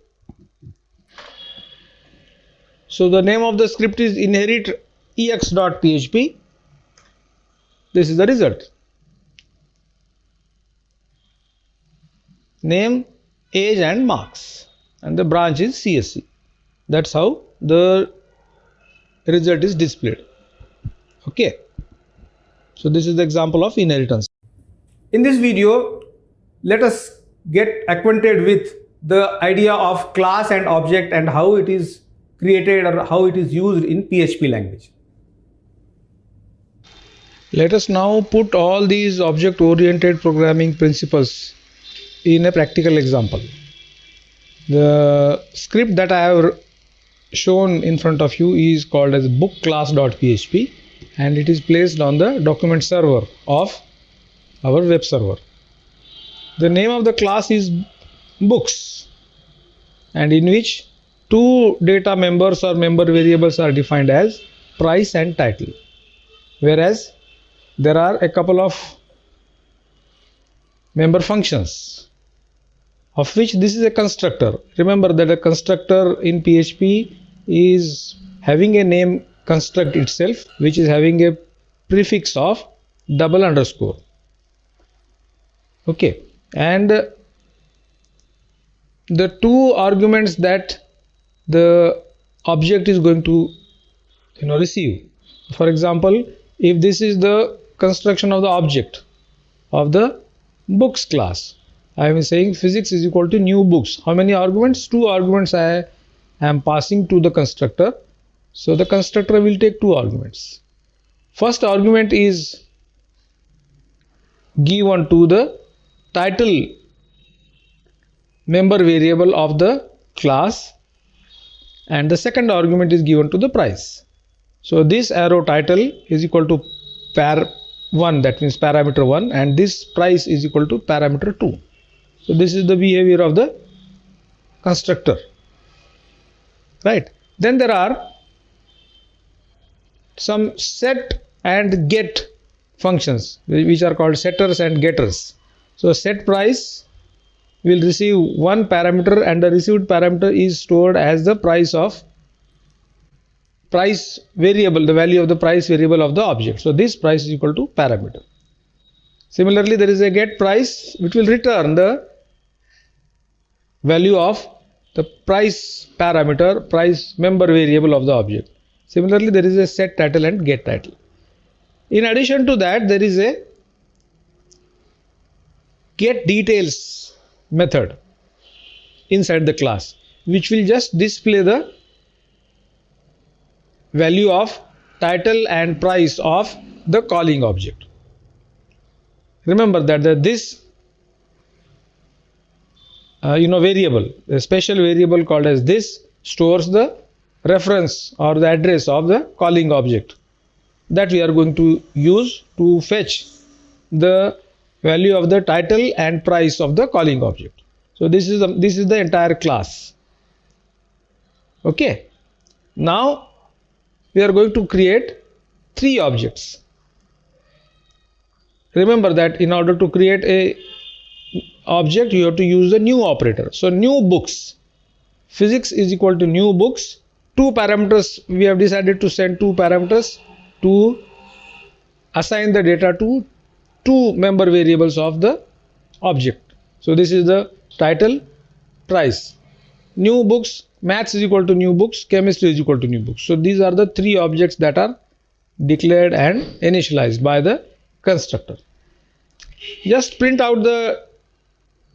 So the name of the script is inherit ex.php. This is the result. Name, age and marks, and the branch is CSC. That's how the result is displayed. Okay. So this is the example of inheritance. In this video, let us get acquainted with the idea of class and object and how it is created or how it is used in PHP language. Let us now put all these object-oriented programming principles in a practical example. The script that I have shown in front of you is called as bookclass.php, and it is placed on the document server of our web server. The name of the class is books, and in which two data members or member variables are defined as price and title, whereas there are a couple of member functions, of which this is a constructor. Remember that a constructor in PHP is having a name construct itself, which is having a prefix of double underscore. Okay, and the two arguments that the object is going to receive. For example, if this is the construction of the object of the books class, I am saying physics is equal to new books. How many arguments? Two arguments I am passing to the constructor. So the constructor will take two arguments. First argument is given to the title member variable of the class, and the second argument is given to the price. So this arrow title is equal to par1, that means parameter 1, and this price is equal to parameter 2. So this is the behavior of the constructor, right? Then there are some set and get functions which are called setters and getters. So set price will receive one parameter, and the received parameter is stored as the price variable, the value of the price variable of the object. So this price is equal to parameter. Similarly, there is a get price which will return the value of the price parameter, price member variable of the object. Similarly, there is a set title and get title. In addition to that, there is a get details method inside the class, which will just display the value of title and price of the calling object. Remember that this variable, a special variable called as this, stores the reference or the address of the calling object that we are going to use to fetch the value of the title and price of the calling object. So this is the entire class. Okay, now we are going to create three objects. Remember that in order to create a object, you have to use the new operator. So new books, physics is equal to new books. Two parameters, we have decided to send two parameters to assign the data to two member variables of the object. So this is the title, price. New books, maths is equal to new books, chemistry is equal to new books. So these are the three objects that are declared and initialized by the constructor. Just print out the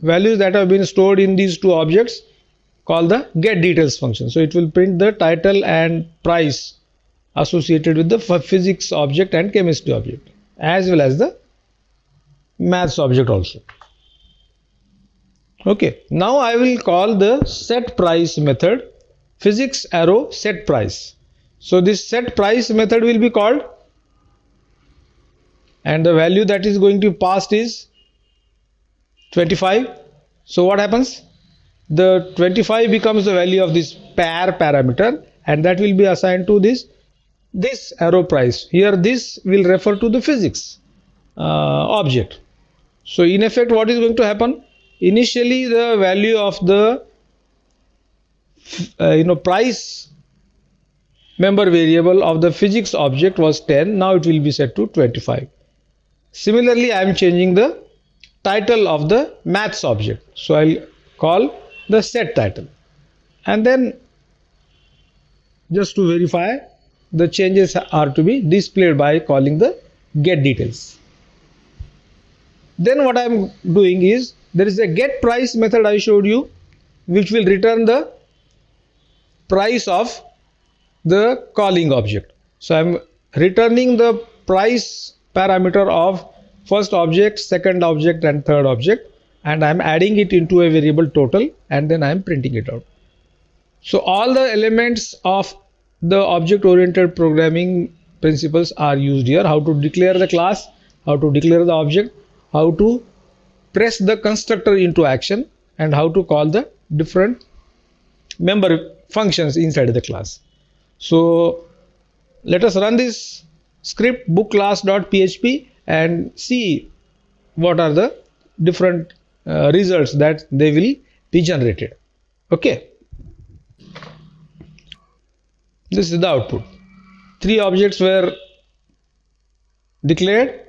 values that have been stored in these two objects, call the get details function. So it will print the title and price associated with the physics object and chemistry object, as well as the maths object also. Okay, now I will call the set price method physics arrow set price. So this set price method will be called, and the value that is going to be passed is 25. So what happens? The 25 becomes the value of this pair parameter, and that will be assigned to this arrow price. Here this will refer to the physics object. So in effect, what is going to happen? Initially the value of the price member variable of the physics object was 10. Now it will be set to 25. Similarly, I am changing the title of the maths object. So I'll call the set title, and then just to verify, the changes are to be displayed by calling the get details. Then what I am doing is, there is a get price method I showed you, which will return the price of the calling object. So I am returning the price parameter of first object, second object and third object, and I am adding it into a variable total, and then I am printing it out. So all the elements of the object oriented programming principles are used here. How to declare the class, how to declare the object, how to press the constructor into action, and how to call the different member functions inside the class. So let us run this script bookclass.php and see what are the different results that they will be generated. Okay, this is the output. 3 objects were declared.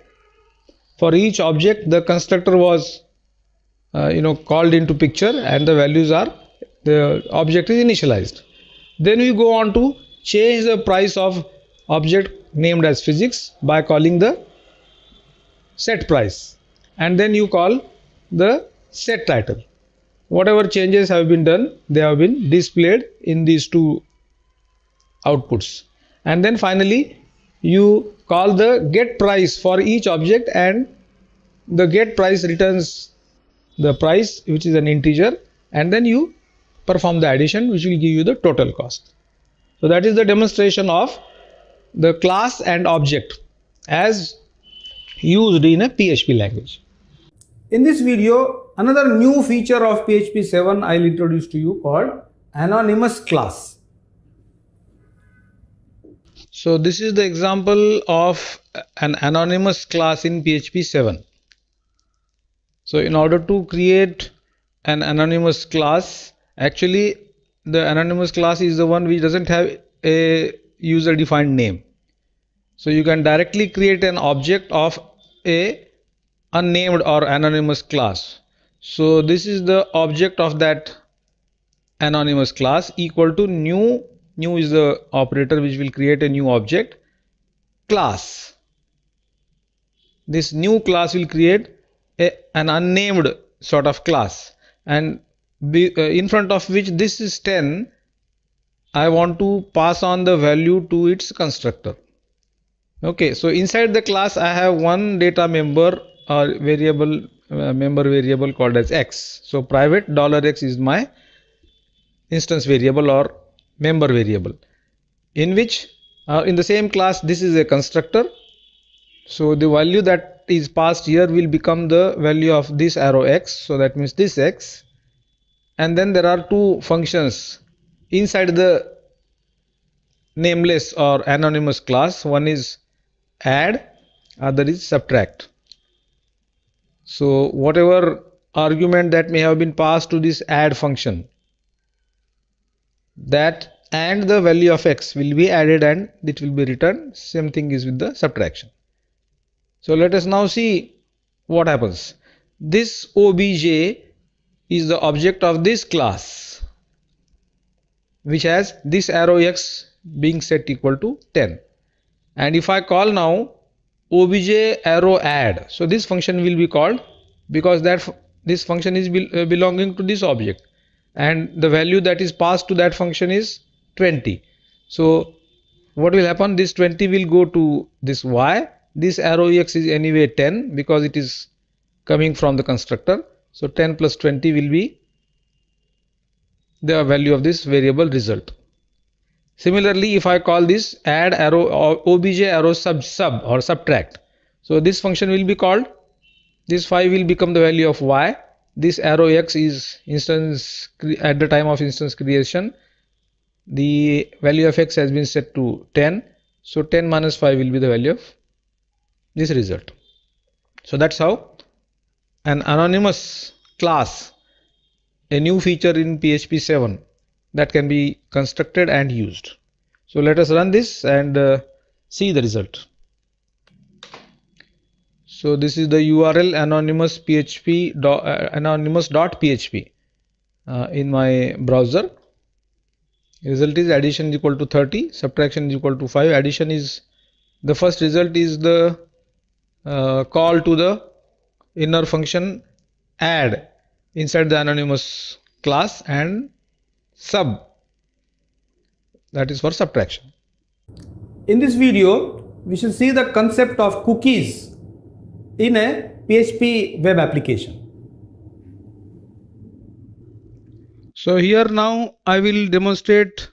For each object the constructor was called into picture, and the values are, the object is initialized. Then we go on to change the price of object named as physics by calling the set price, and then you call the set title. Whatever changes have been done, they have been displayed in these 2 outputs, and then finally you call the get price for each object, and the get price returns the price, which is an integer, and then you perform the addition, which will give you the total cost. So that is the demonstration of the class and object as used in a PHP language. In this video, another new feature of PHP 7 I'll introduce to you called anonymous class. So this is the example of an anonymous class in PHP 7. So in order to create an anonymous class, actually the anonymous class is the one which doesn't have a user defined name. So you can directly create an object of a unnamed or anonymous class. So this is the object of that anonymous class, equal to new is the operator which will create a new object, class. This new class will create an unnamed sort of class, and in front of which this is 10, I want to pass on the value to its constructor. Okay, so inside the class I have one data member or variable member variable called as x. So private $x is my instance variable or member variable, in which in the same class this is a constructor. So the value that is passed here will become the value of this arrow x, so that means this x, and then there are 2 functions inside the nameless or anonymous class. One is add, other is subtract. So whatever argument that may have been passed to this add function, that and the value of x will be added and it will be returned. Same thing is with the subtraction. So let us now see what happens. This obj is the object of this class, which has this arrow x being set equal to 10. And if I call now obj arrow add, so this function will be called, because that this function is belonging to this object, and the value that is passed to that function is 20. So what will happen? This 20 will go to this y. This arrow x is anyway 10 because it is coming from the constructor. So 10 plus 20 will be the value of this variable result. Similarly, if I call this add arrow or obj arrow sub or subtract, so this function will be called, this 5 will become the value of y, this arrow x is instance at the time of instance creation, the value of x has been set to 10, so 10 minus 5 will be the value of this result. So that's how an anonymous class, a new feature in PHP 7, that can be constructed and used. So let us run this and see the result. So this is the URL anonymous.php in my browser. Result is addition is equal to 30, subtraction is equal to 5. Addition is, the first result is the call to the inner function add inside the anonymous class, and sub, that is for subtraction. In this video, we shall see the concept of cookies in a PHP web application. So here now I will demonstrate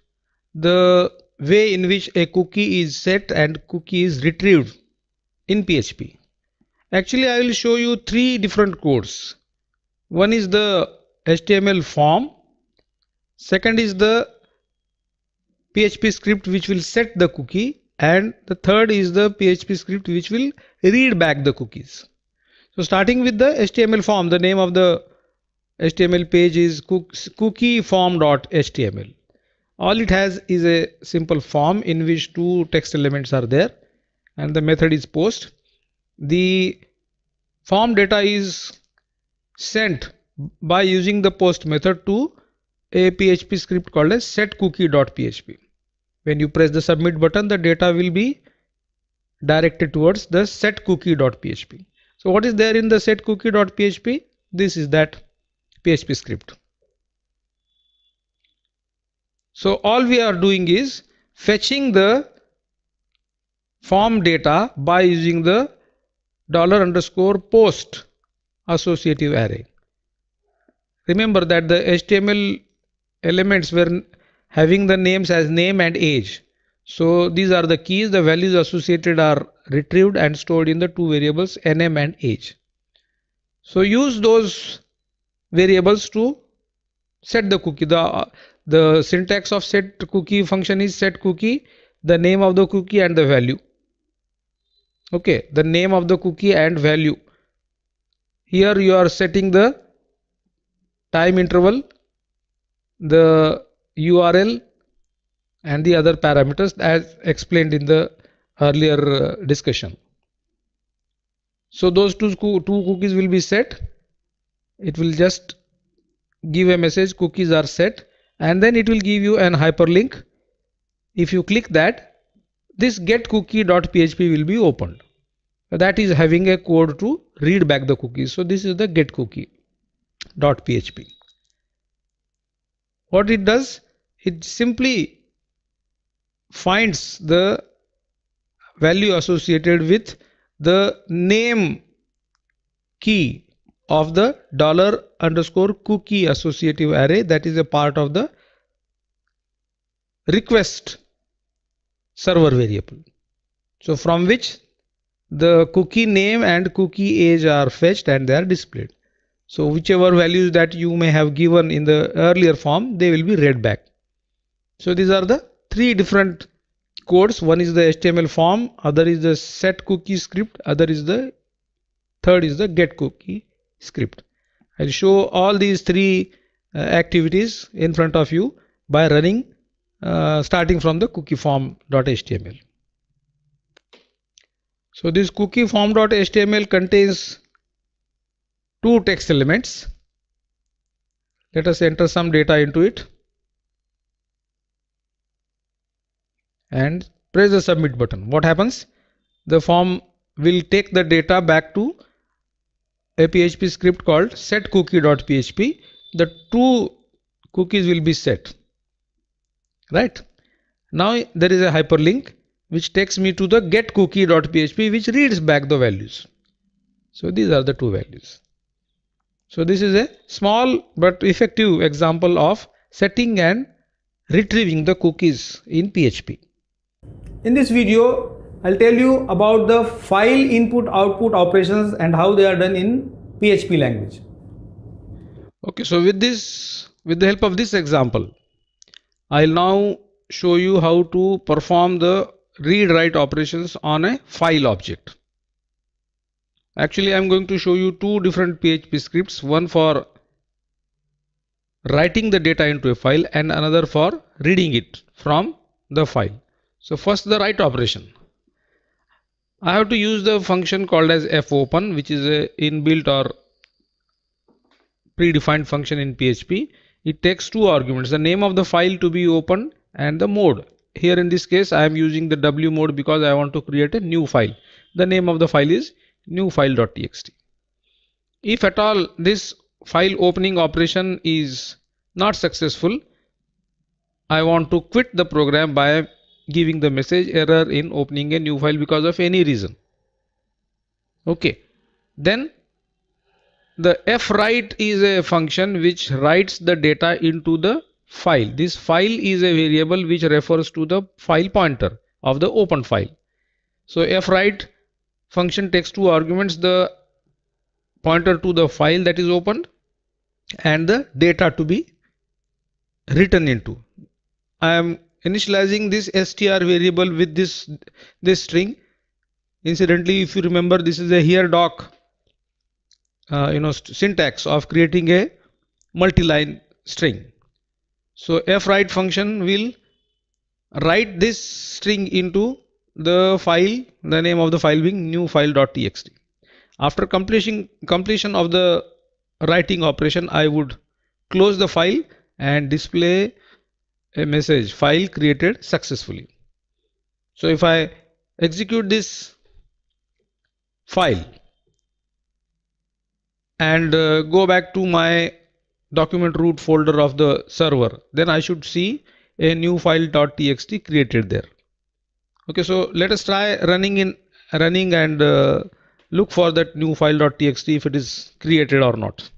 the way in which a cookie is set and cookie is retrieved in PHP. Actually, I will show you three different codes. One is the HTML form, second is the PHP script which will set the cookie, and the third is the PHP script which will read back the cookies. So starting with the HTML form, the name of the HTML page is cookieform.html. All it has is a simple form in which two text elements are there, and the method is post. The form data is sent by using the post method to a PHP script called as setCookie.php. When you press the submit button, the data will be directed towards the setCookie.php. So what is there in the setCookie.php? This is that PHP script. So all we are doing is fetching the form data by using the $_post associative array. Remember that the HTML elements were having the names as name and age. So these are the keys. The values associated are retrieved and stored in the two variables name and age. So use those variables to set the cookie. The syntax of set cookie function is set cookie, the name of the cookie and the value. Okay, the name of the cookie and value. Here you are setting the time interval, the URL and the other parameters as explained in the earlier discussion. So those two cookies will be set. It will just give a message cookies are set, and then it will give you an hyperlink. If you click that, this getCookie.php will be opened. That is having a code to read back the cookies. So this is the getCookie.php. What it does, it simply finds the value associated with the name key of the $_cookie associative array, that is a part of the request server variable. So from which the cookie name and cookie age are fetched and they are displayed. So whichever values that you may have given in the earlier form, they will be read back. So these are the three different codes. One is the HTML form, other is the set cookie script, third is the get cookie script. I'll show all these three activities in front of you by running starting from the cookieform.html. So this cookieform.html contains two text elements. Let us enter some data into it and press the submit button. What happens? The form will take the data back to a PHP script called setCookie.php. The two cookies will be set, right? Now there is a hyperlink which takes me to the getCookie.php, which reads back the values. So these are the two values. So this is a small but effective example of setting and retrieving the cookies in PHP. In this video, I'll tell you about the file input output operations and how they are done in PHP language. Okay, so with the help of this example, I'll now show you how to perform the read write operations on a file object. Actually, I'm going to show you two different PHP scripts, one for writing the data into a file and another for reading it from the file. So first, the write operation. I have to use the function called as fopen, which is a inbuilt or predefined function in PHP. It takes two arguments, the name of the file to be opened and the mode. Here in this case, I am using the W mode because I want to create a new file. The name of the file is newfile.txt. If at all this file opening operation is not successful, I want to quit the program by giving the message error in opening a new file because of any reason. Okay, then the fwrite is a function which writes the data into the file. This file is a variable which refers to the file pointer of the open file. So fwrite function takes two arguments, the pointer to the file that is opened and the data to be written into. I am initializing this str variable with this string. Incidentally, if you remember, this is a here doc syntax of creating a multi-line string. So fwrite function will write this string into the file, the name of the file being newfile.txt. After completion of the writing operation, I would close the file and display a message, file created successfully. So if I execute this file and go back to my document root folder of the server, then I should see a new file.txt created there. Okay, so let us try running and look for that new file.txt if it is created or not.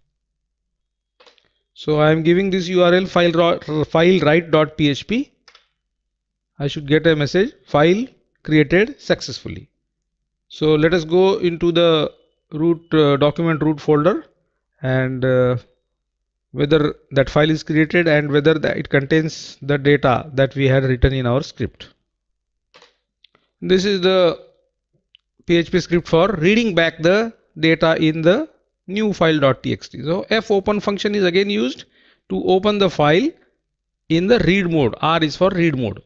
So I am giving this URL file write.php. I should get a message, file created successfully. So let us go into the root document root folder and whether that file is created and whether it contains the data that we had written in our script. This is the PHP script for reading back the data in the new file.txt. So fopen function is again used to open the file in the read mode. R is for read mode.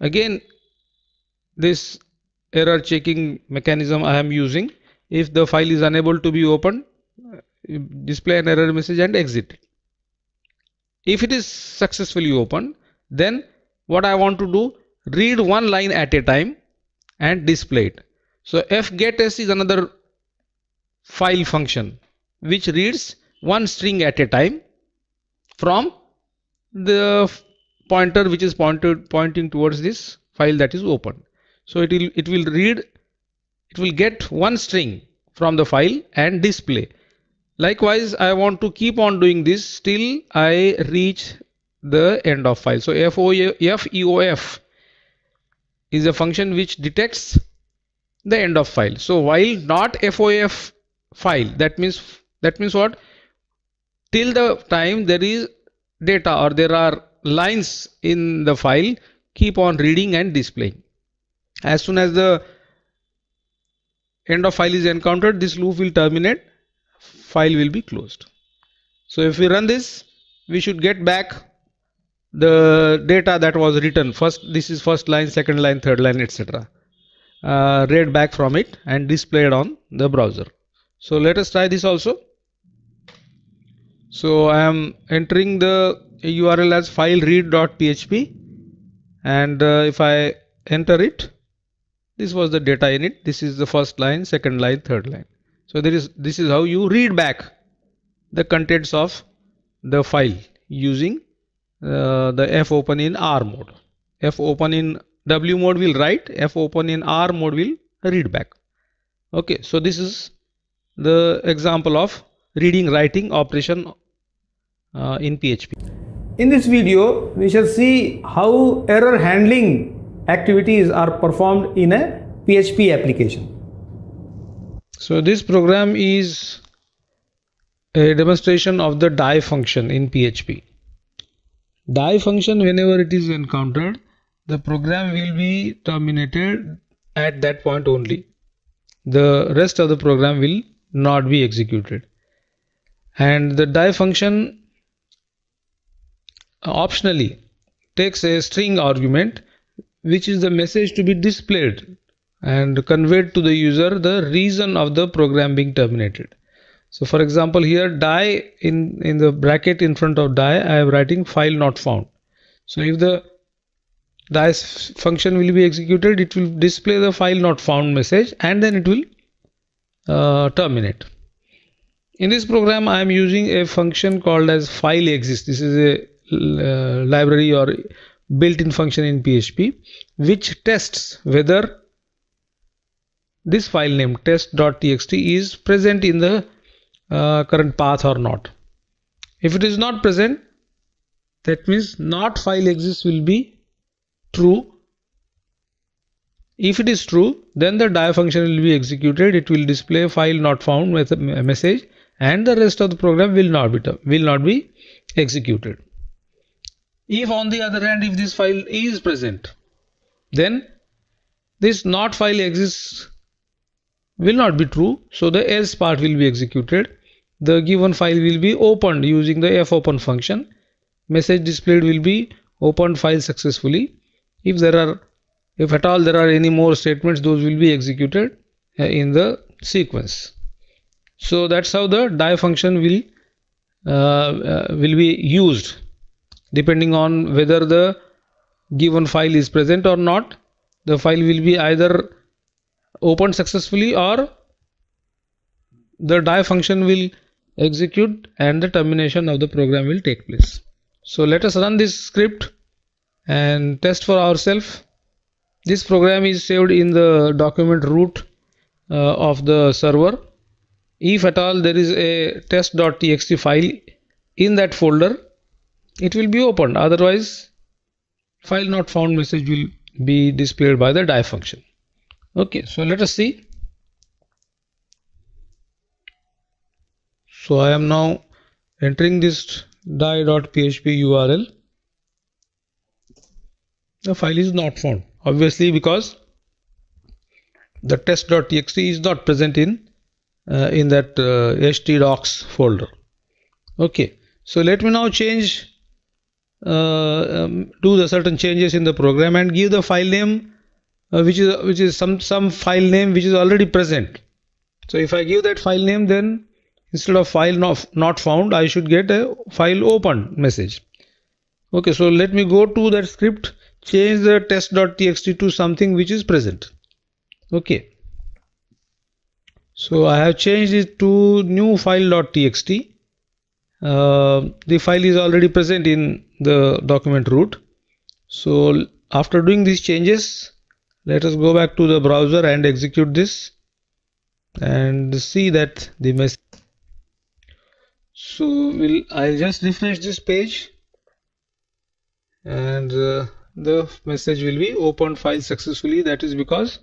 Again, this error checking mechanism I am using. If the file is unable to be opened, display an error message and exit. If it is successfully opened, then what I want to do, read one line at a time and display it. So fgetS is another file function which reads one string at a time from the pointer which is pointing towards this file that is open. So it will get one string from the file and display. Likewise, I want to keep on doing this till I reach the end of file. So feof is a function which detects the end of file. So while not fof file, that means what? Till the time there is data or there are lines in the file, keep on reading and displaying. As soon as the end of file is encountered, this loop will terminate, file will be closed. So if we run this, we should get back the data that was written. This is first line, second line, third line, etc. Read back from it and displayed on the browser. So let us try this also. So I am entering the URL as file read.php and if I enter it, this was the data in it. This is the first line, second line, third line. So this is how you read back the contents of the file using the fopen in R mode. fopen in W mode will write, fopen in R mode will read back. Okay, so this is the example of reading writing operation in PHP. In this video, we shall see how error handling activities are performed in a PHP application. So this program is a demonstration of the die function in PHP. Die function, whenever it is encountered, the program will be terminated at that point only. The rest of the program will not be executed. And the die function optionally takes a string argument, which is the message to be displayed and conveyed to the user the reason of the program being terminated. So for example, here die in the bracket in front of die, I am writing file not found. So if the die function will be executed, it will display the file not found message and then it will terminate. In this program, I am using a function called as file exists. This is a library or built-in function in PHP which tests whether this file name test.txt is present in the current path or not. If it is not present, that means not file exists will be true. If it is true, then the die function will be executed. It will display file not found with a message and the rest of the program will not be executed. If on the other hand, if this file is present, then this not file exists will not be true. So the else part will be executed. The given file will be opened using the fopen function. Message displayed will be opened file successfully. If at all there are any more statements, those will be executed in the sequence. So that's how the die function will be used. Depending on whether the given file is present or not, the file will be either opened successfully or the die function will execute and the termination of the program will take place. So let us run this script and test for ourselves. This program is saved in the document root of the server. If at all there is a test.txt file in that folder, it will be opened. Otherwise, file not found message will be displayed by the die function. Okay, so let us see. So I am now entering this die.php URL. The file is not found, obviously, because the test.txt is not present in that htdocs folder. Okay, so let me now change do the certain changes in the program and give the file name which is some file name which is already present. So if I give that file name, then instead of file not found, I should get a file opened message. Okay, so let me go to that script, change the test.txt to something which is present. Okay, so I have changed it to new file.txt. The file is already present in the document root. So after doing these changes, let us go back to the browser and execute this and see that the message. So I'll just refresh this page and the message will be opened file successfully. That is because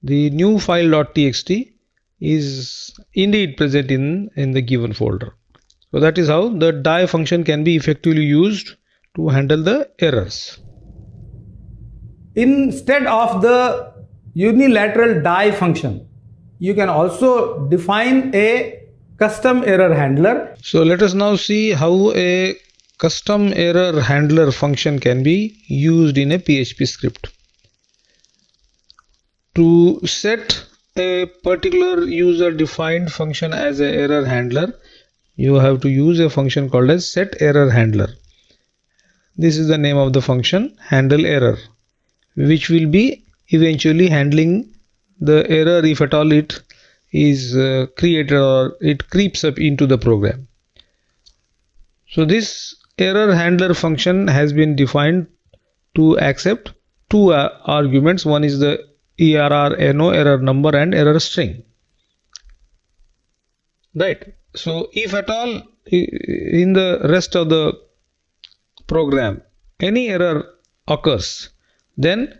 the new file.txt is indeed present in the given folder. So that is how the die function can be effectively used to handle the errors. Instead of the unilateral die function, you can also define a custom error handler. So let us now see how a custom error handler function can be used in a PHP script. To set a particular user defined function as an error handler, you have to use a function called as set error handler. This is the name of the function, handle error, which will be eventually handling the error if at all it is created or it creeps up into the program. So this error handler function has been defined to accept two arguments. One is the error error number, and error string. Right. So if at all in the rest of the program any error occurs, then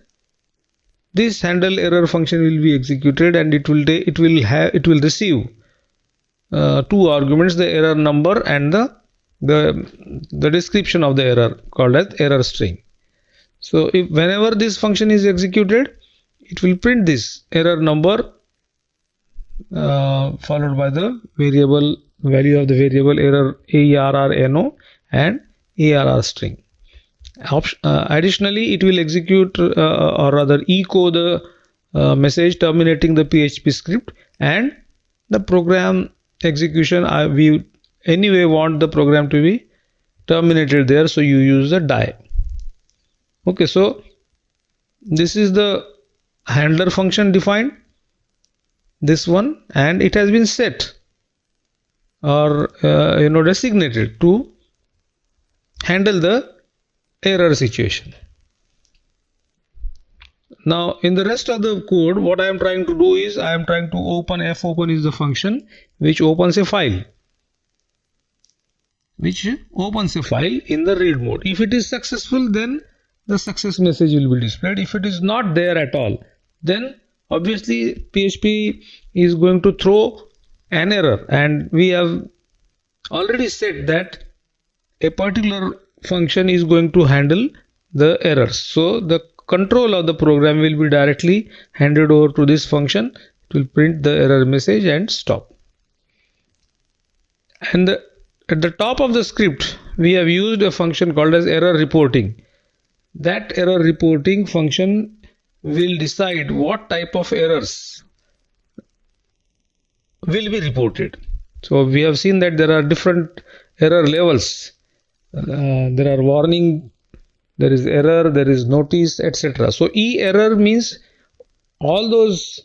this handle error function will be executed, and it will receive two arguments, the error number and the description of the error called as error string. So if whenever this function is executed, it will print this error number followed by the variable value of the variable error no and error string. Additionally, it will execute or rather echo the message terminating the PHP script, and the program execution we anyway want the program to be terminated there, so you use the die. Okay, so this is the handler function defined, this one, and it has been set or designated to handle the error situation. Now in the rest of the code, what I am trying to do is I am trying to open fopen is the function which opens a file in the read mode. If it is successful, then the success message will be displayed. If it is not there at all, then obviously PHP is going to throw an error, and we have already said that a particular function is going to handle the errors. So the control of the program will be directly handed over to this function. It will print the error message and stop. And at the top of the script, we have used a function called as error reporting. That error reporting function will decide what type of errors will be reported. So we have seen that there are different error levels. There are warning, there is error, there is notice, etc. So error means all those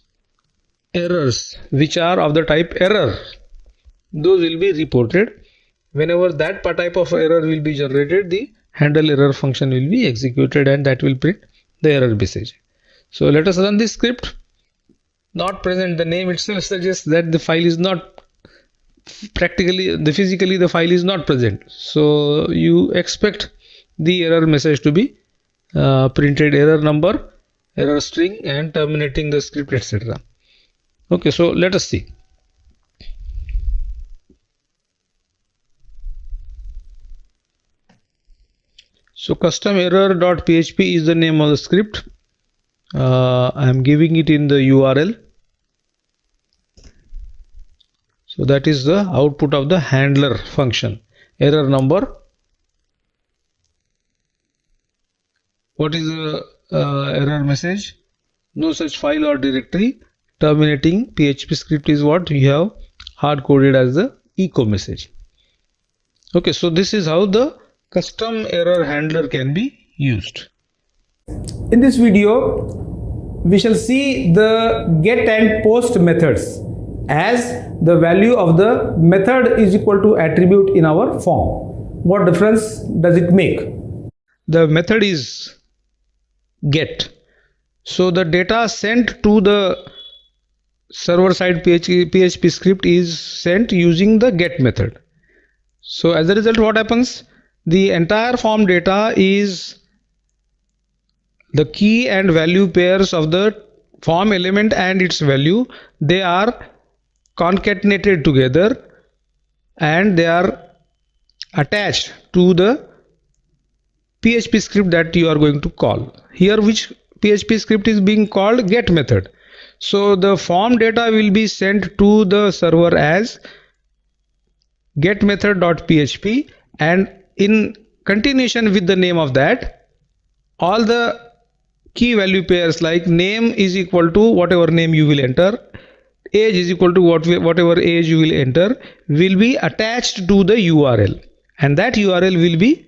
errors which are of the type error, those will be reported. Whenever that type of error will be generated, the handle error function will be executed, and that will print the error message. So let us run this script. Not present, the name itself suggests that the file is not physically the file is not present. So you expect the error message to be printed, error number, error string, and terminating the script, etc. Okay, so let us see. So custom error.php is the name of the script. I am giving it in the URL. So that is the output of the handler function. Error number. What is the error message? No such file or directory. Terminating PHP script is what we have hard coded as the echo message. Okay, so this is how the custom error handler can be used. In this video, we shall see the get and post methods, as the value of the method is equal to attribute in our form. What difference does it make? The method is get. So the data sent to the server side PHP script is sent using the get method. So as a result, what happens? The entire form data is the key and value pairs of the form element and its value. They are concatenated together and they are attached to the PHP script that you are going to call. Here, which PHP script is being called? Get method. So the form data will be sent to the server as get method.php, and in continuation with the name of that, all the key value pairs like name is equal to whatever name you will enter, age is equal to whatever age you will enter, will be attached to the URL, and that URL will be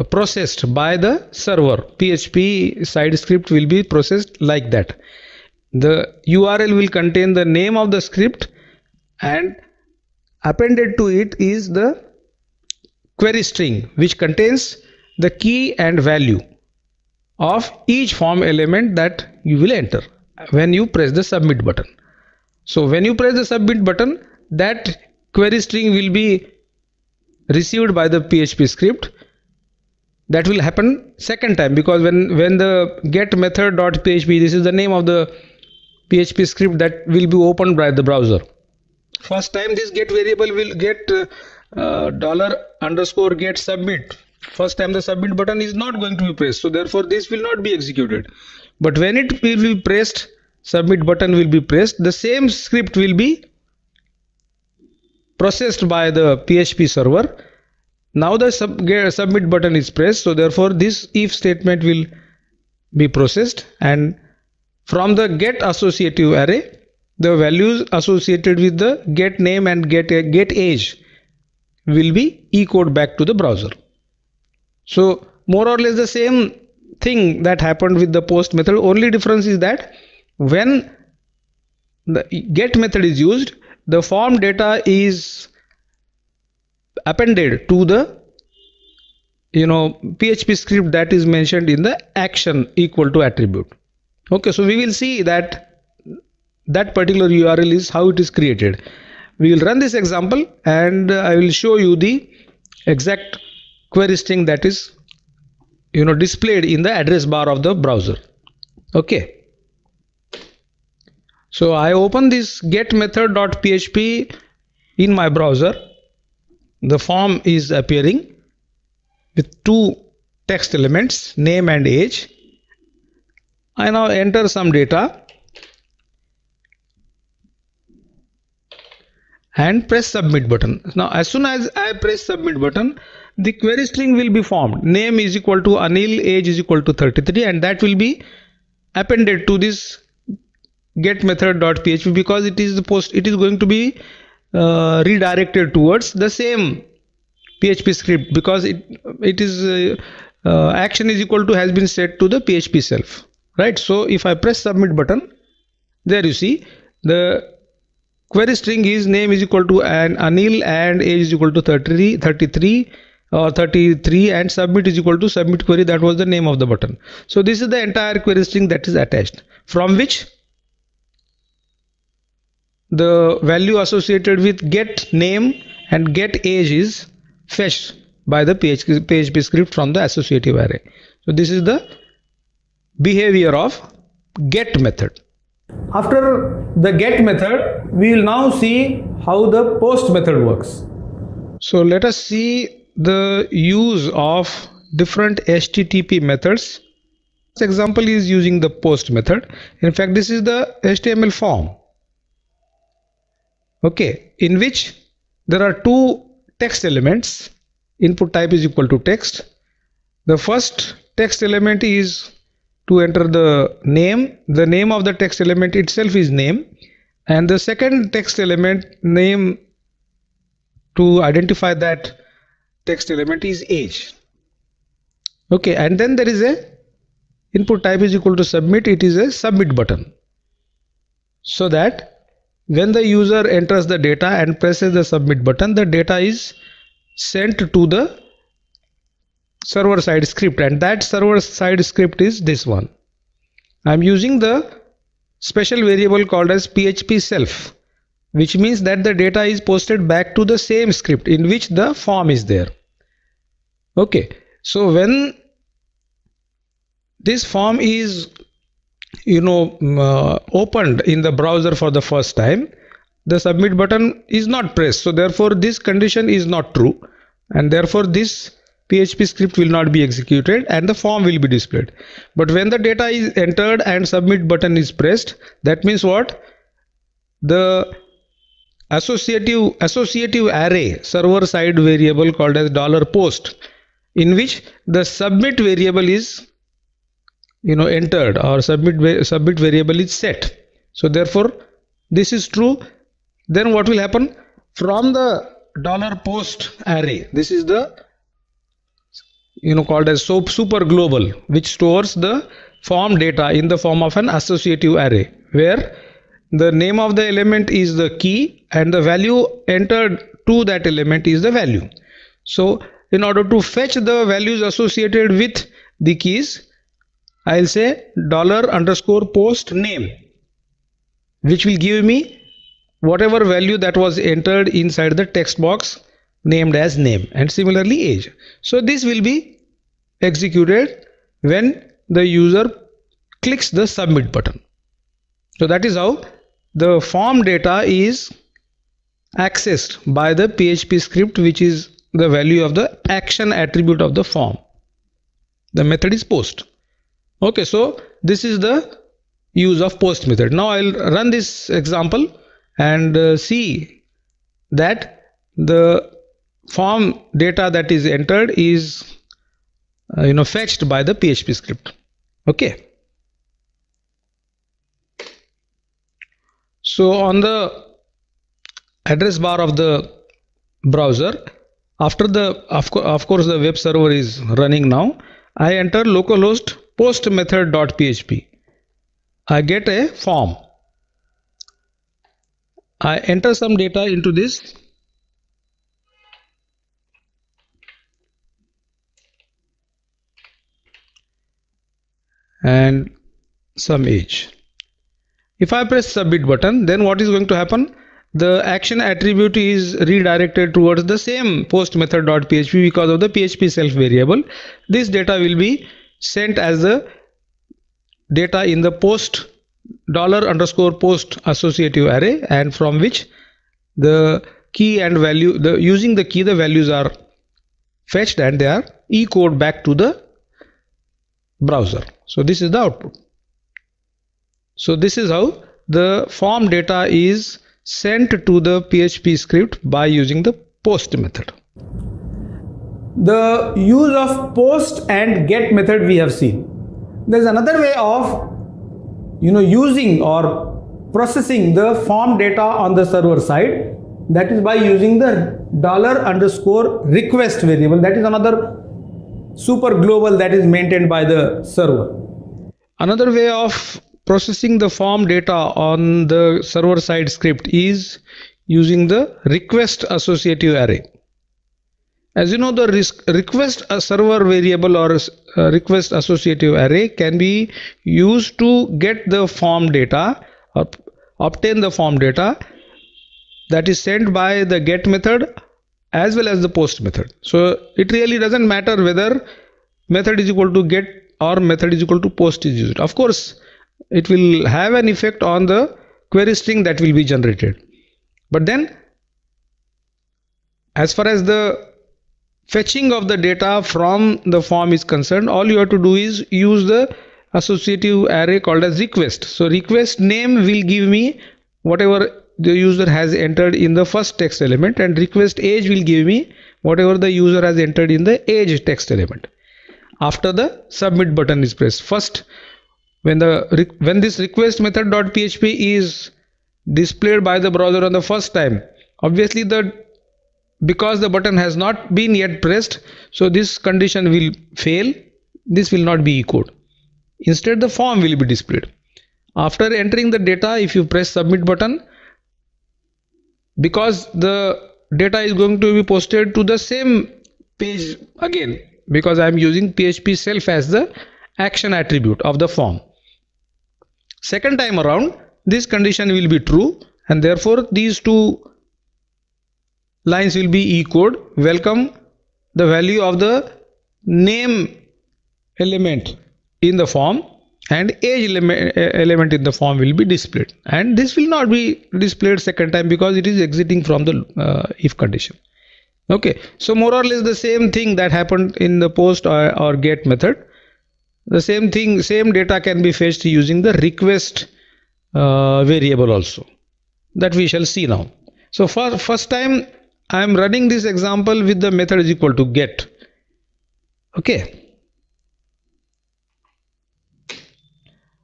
processed by the server. PHP side script will be processed like that. The URL will contain the name of the script, and appended to it is the query string which contains the key and value of each form element that you will enter when you press the submit button. So when you press the submit button, that query string will be received by the PHP script. That will happen second time, because when the get method.php, this is the name of the PHP script that will be opened by the browser. First time this get variable will get $_get submit. First time the submit button is not going to be pressed, so therefore this will not be executed. But when it will be pressed, submit button will be pressed, the same script will be processed by the PHP server. Now the submit button is pressed, so therefore this if statement will be processed, and from the get associative array, the values associated with the get name and get age will be echoed back to the browser. So more or less the same thing that happened with the post method. Only difference is that when the get method is used, the form data is appended to the PHP script that is mentioned in the action equal to attribute. Okay, so we will see that particular URL is how it is created. We will run this example and I will show you the exact query string that is displayed in the address bar of the browser. Okay, so I open this get method.php in my browser. The form is appearing with two text elements, name and age. I now enter some data and press submit button. Now as soon as I press submit button, the query string will be formed. Name is equal to Anil, age is equal to 33, and that will be appended to this get method.php, because it is going to be redirected towards the same PHP script, because it is action is equal to has been set to the PHP self, right? So if I press submit button, there you see the query string is name is equal to Anil and age is equal to 33 or 33, and submit is equal to submit query. That was the name of the button. So this is the entire query string that is attached, from which the value associated with get name and get age is fetched by the PHP script from the associative array. So this is the behavior of get method. After the get method, we will now see how the post method works. So let us see the use of different HTTP methods. This example is using the post method. In fact, this is the HTML form, okay, in which there are two text elements. Input type is equal to text. The first text element is to enter the name. The name of the text element itself is name, and the second text element name to identify that text element is age. Okay, and then there is a input type is equal to submit. It is a submit button, so that when the user enters the data and presses the submit button, the data is sent to the server side script, and that server side script is this one. I am using the special variable called as PHP self, which means that the data is posted back to the same script in which the form is there. Okay, so when this form is opened in the browser for the first time, the submit button is not pressed, so therefore this condition is not true, and therefore this PHP script will not be executed and the form will be displayed. But when the data is entered and submit button is pressed, that means what? The associative array server side variable called as $post, in which the submit variable is entered, or submit variable is set. So therefore this is true. Then what will happen? From the $post array, this is the called as super global, which stores the form data in the form of an associative array, where the name of the element is the key and the value entered to that element is the value. So in order to fetch the values associated with the keys, I'll say $_post name, which will give me whatever value that was entered inside the text box named as name, and similarly age. So this will be executed when the user clicks the submit button. So that is how the form data is accessed by the PHP script, which is the value of the action attribute of the form. The method is post. Okay, so this is the use of post method. Now I'll run this example and see that the form data that is entered is fetched by the PHP script. Okay, so on the address bar of the browser, after the of course the web server is running now, I enter localhost post method.php. I get a form. I enter some data into this. And some age. If I press submit button, then what is going to happen? The action attribute is redirected towards the same post method.php because of the PHP self variable. This data will be sent as the data in the post $_post associative array, and from which the key and value, using the key, the values are fetched and they are echoed back to the browser. So this is the output. So this is how the form data is sent to the PHP script by using the post method. The use of post and get method we have seen. There is another way of using or processing the form data on the server side, that is by using the $_request variable. That is another super global that is maintained by the server. Another way of processing the form data on the server side script is using the request associative array. As you know, the request server variable or request associative array can be used to get the form data or obtain the form data that is sent by the get method as well as the post method. So it really doesn't matter whether method is equal to get or method is equal to post is used. Of course, it will have an effect on the query string that will be generated. But then, as far as the fetching of the data from the form is concerned, all you have to do is use the associative array called as request. So request name will give me whatever the user has entered in the first text element, and request age will give me whatever the user has entered in the age text element. After the submit button is pressed, first when this request method.php is displayed by the browser on the first time, obviously because the button has not been yet pressed, so this condition will fail. This will not be echoed. Instead, the form will be displayed. After entering the data, if you press submit button, because the data is going to be posted to the same page again, because I am using PHP self as the action attribute of the form. Second time around, this condition will be true, and therefore these two lines will be echoed. Welcome the value of the name element in the form, and age element in the form will be displayed, and this will not be displayed second time because it is exiting from the if condition. Okay, so more or less the same thing that happened in the post or get method. The same thing, same data can be fetched using the request variable also, that we shall see now. So for first time I am running this example with the method is equal to get. Okay,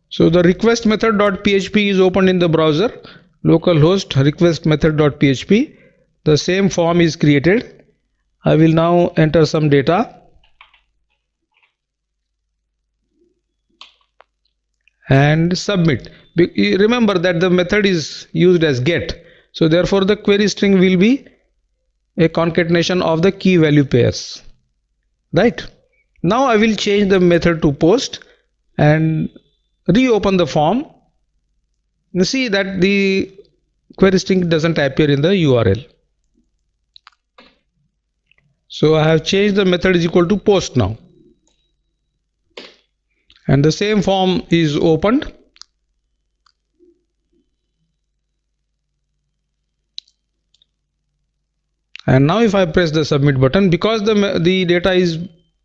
so the request method.php is opened in the browser, localhost request method.php. The same form is created. I will now enter some data and submit. Remember that the method is used as get, so therefore the query string will be a concatenation of the key value pairs. right? Now I will change the method to post and reopen the form. You see that the query string doesn't appear in the URL. So I have changed the method is equal to post now, and the same form is opened. And now if I press the submit button, because the data is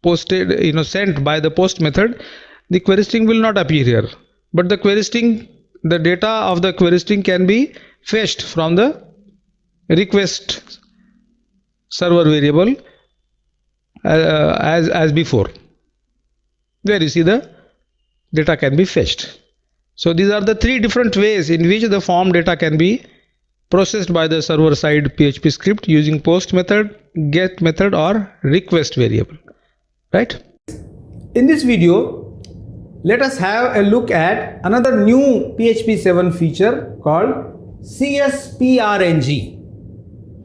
posted, sent by the post method, the query string will not appear here, but the data of the query string can be fetched from the request server variable as before, where you see the data can be fetched. So these are the three different ways in which the form data can be processed by the server side PHP script using post method, get method, or request variable, right? In this video, let us have a look at another new PHP 7 feature called CSPRNG.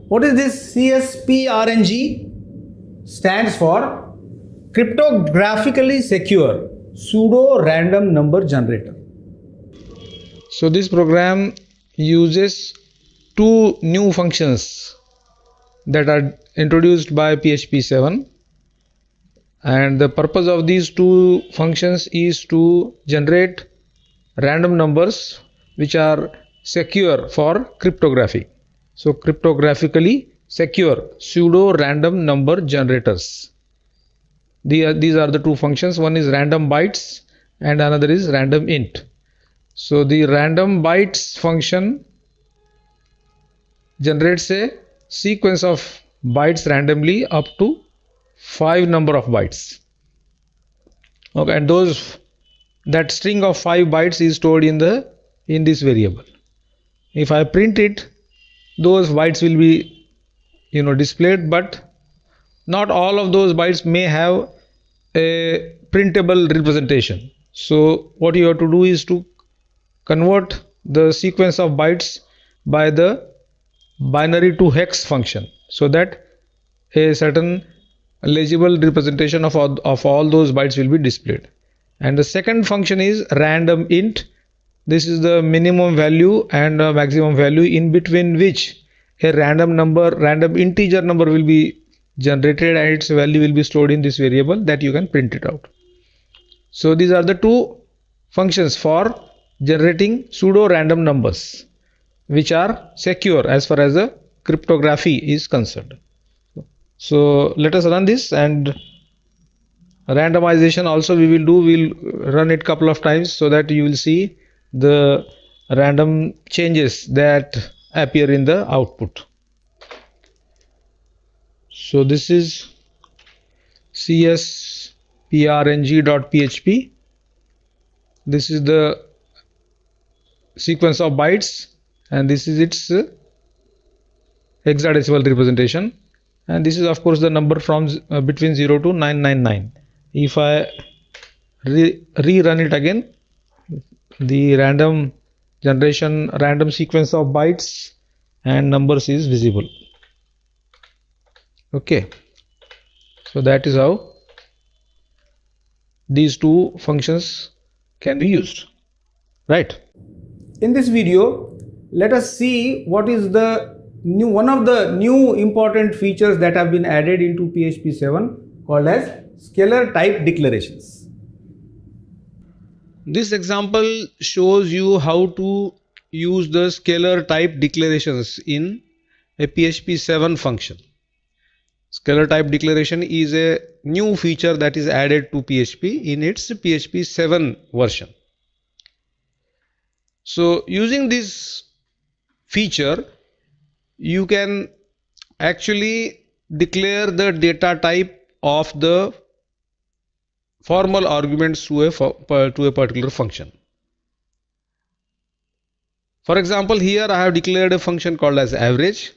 What is this CSPRNG? Stands for Cryptographically Secure Pseudo Random Number Generator. So this program uses two new functions that are introduced by PHP 7, and the purpose of these two functions is to generate random numbers which are secure for cryptography. So cryptographically secure pseudo random number generators. These are the two functions. One is random bytes and another is random int. So the random bytes function generates a sequence of bytes randomly up to 5 number of bytes. Okay, and that string of 5 bytes is stored in this variable. If I print it, those bytes will be displayed, but not all of those bytes may have a printable representation. So what you have to do is to convert the sequence of bytes by the binary to hex function, so that a certain legible representation of all those bytes will be displayed. And the second function is random int. This is the minimum value and maximum value in between which a random integer number will be generated, and its value will be stored in this variable that you can print it out. So these are the two functions for generating pseudo random numbers which are secure as far as the cryptography is concerned. So let us run this, and randomization also we'll run it couple of times so that you will see the random changes that appear in the output. So this is csprng.php. This is the sequence of bytes, and this is its hexadecimal representation, and this is of course the number from between 0 to 999. If I rerun it again, the random sequence of bytes and numbers is visible. Okay, so that is how these two functions can be used, right? In this video, let us see what is one of the new important features that have been added into PHP 7 called as scalar type declarations. This example shows you how to use the scalar type declarations in a PHP 7 function. Scalar type declaration is a new feature that is added to PHP in its PHP 7 version. So using this feature, you can actually declare the data type of the formal arguments to a particular function. For example, here I have declared a function called as average,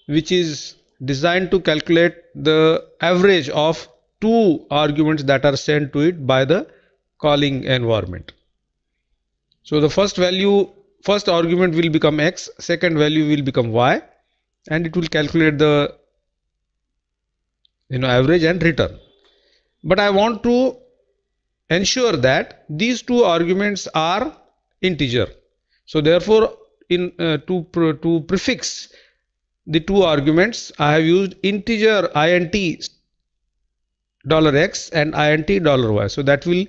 which is designed to calculate the average of two arguments that are sent to it by the calling environment. So the first argument will become x, second value will become y, and it will calculate the average and return. but I want to ensure that these two arguments are integer. So therefore, to prefix the two arguments, I have used integer int $x and int $y. So that will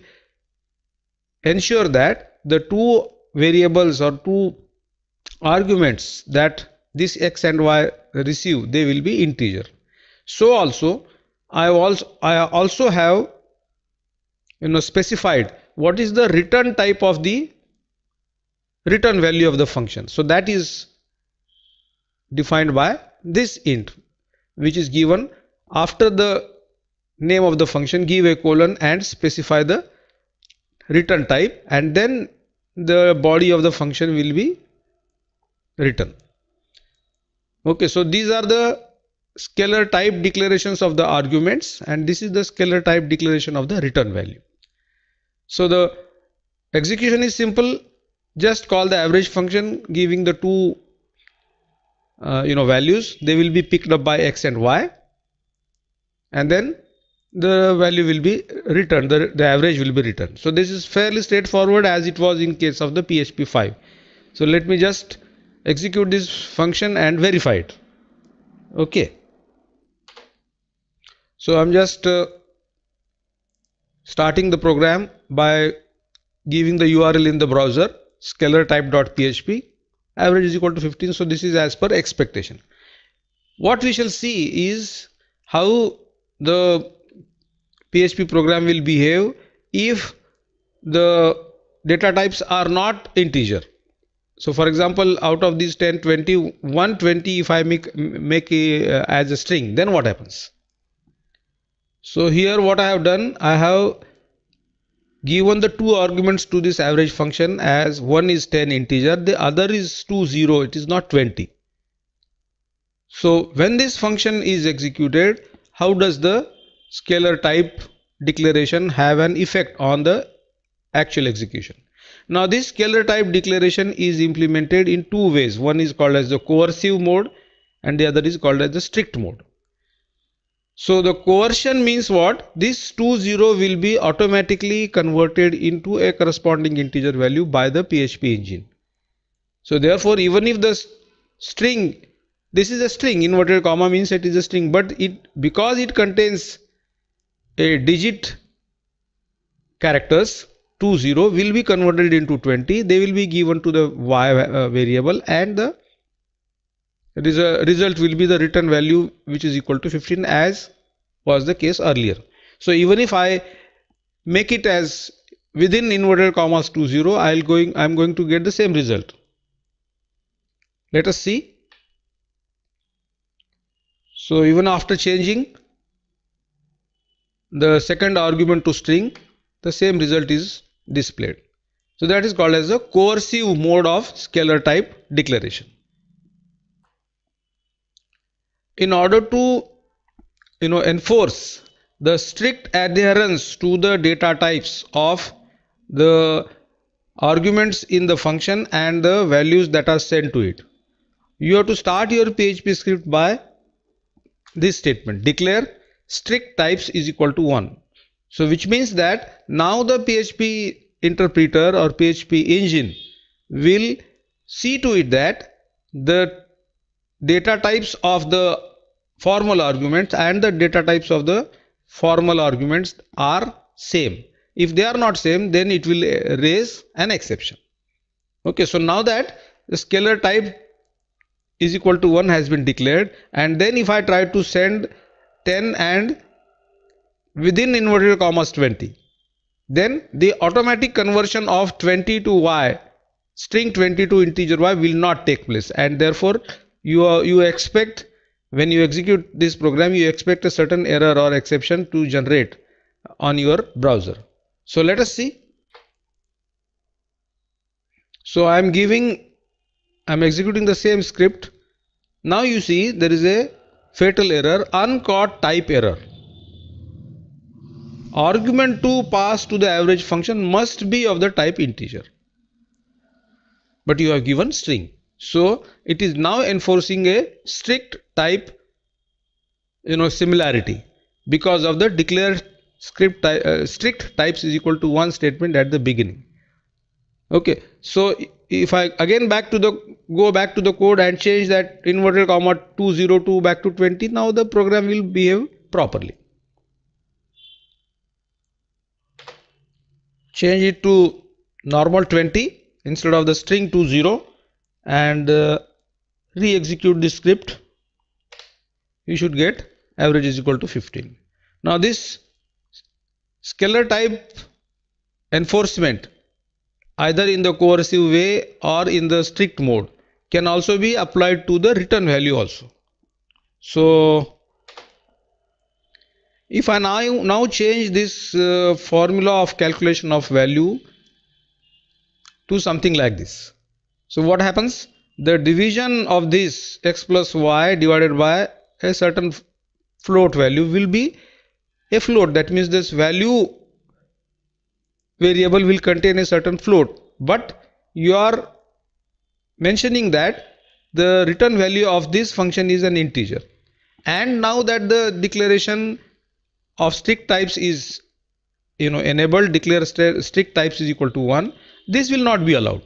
ensure that the two variables or two arguments that this x and y receive, they will be integer. So also I also have specified what is the return type of the return value of the function. So that is defined by this int, which is given after the name of the function, give a colon and specify the return type, and then the body of the function will be written. Okay, so these are the scalar type declarations of the arguments, and this is the scalar type declaration of the return value. So the execution is simple. Just call the average function giving the two values. They will be picked up by x and y, and then the value will be returned, the average will be returned. So this is fairly straightforward as it was in case of the PHP 5. So let me just execute this function and verify it. Okay, so I'm just starting the program by giving the URL in the browser, scalar type.php, average is equal to 15. So this is as per expectation. What we shall see is how the PHP program will behave if the data types are not integer. So for example, out of these 10, 20, 120 if I make as a string, then what happens? So here what I have done, I have given the two arguments to this average function, as one is 10 integer, the other is 20, it is not 20. So when this function is executed, how does the scalar type declaration have an effect on the actual execution? Now this scalar type declaration is implemented in two ways. One is called as the coercive mode and the other is called as the strict mode. So the coercion means what? This 20 will be automatically converted into a corresponding integer value by the PHP engine. So therefore, even if the string, this is a string, inverted comma means it is a string, but because it contains a digit characters, 20 will be converted into 20. They will be given to the y variable, and the result will be the return value, which is equal to 15, as was the case earlier. So even if I make it as within inverted commas 20, I'm going to get the same result. Let us see. So even after changing the second argument to string, the same result is displayed. So that is called as the coercive mode of scalar type declaration. In order to enforce the strict adherence to the data types of the arguments in the function and the values that are sent to it, you have to start your PHP script by this statement: declare strict types is equal to 1. So which means that now the PHP interpreter or PHP engine will see to it that the data types of the formal arguments and the data types of the formal arguments are same. If they are not same, then it will raise an exception. Okay, so now that the scalar type is equal to 1 has been declared, and then if I try to send 10 and within inverted commas 20, then the automatic conversion of 20 to y, string 20 to integer y, will not take place, and therefore you expect, when you execute this program, you expect a certain error or exception to generate on your browser. So let us see. So I'm executing the same script. Now you see there is a fatal error, uncaught type error. Argument to pass to the average function must be of the type integer, but you have given string. So it is now enforcing a strict type similarity because of the declare strict types is equal to one statement at the beginning. Okay, so if I again go back to the code and change that inverted comma 202 back to 20, now the program will behave properly. Change it to normal 20 instead of the string 20 and re-execute this script. You should get average is equal to 15. Now this scalar type enforcement, either in the coercive way or in the strict mode, can also be applied to the return value also. So if I now change this formula of calculation of value to something like this. So what happens? The division of this x plus y divided by a certain float value will be a float. That means this value variable will contain a certain float, but you are mentioning that the return value of this function is an integer. And now that the declaration of strict types is enabled, declare strict types is equal to 1, this will not be allowed.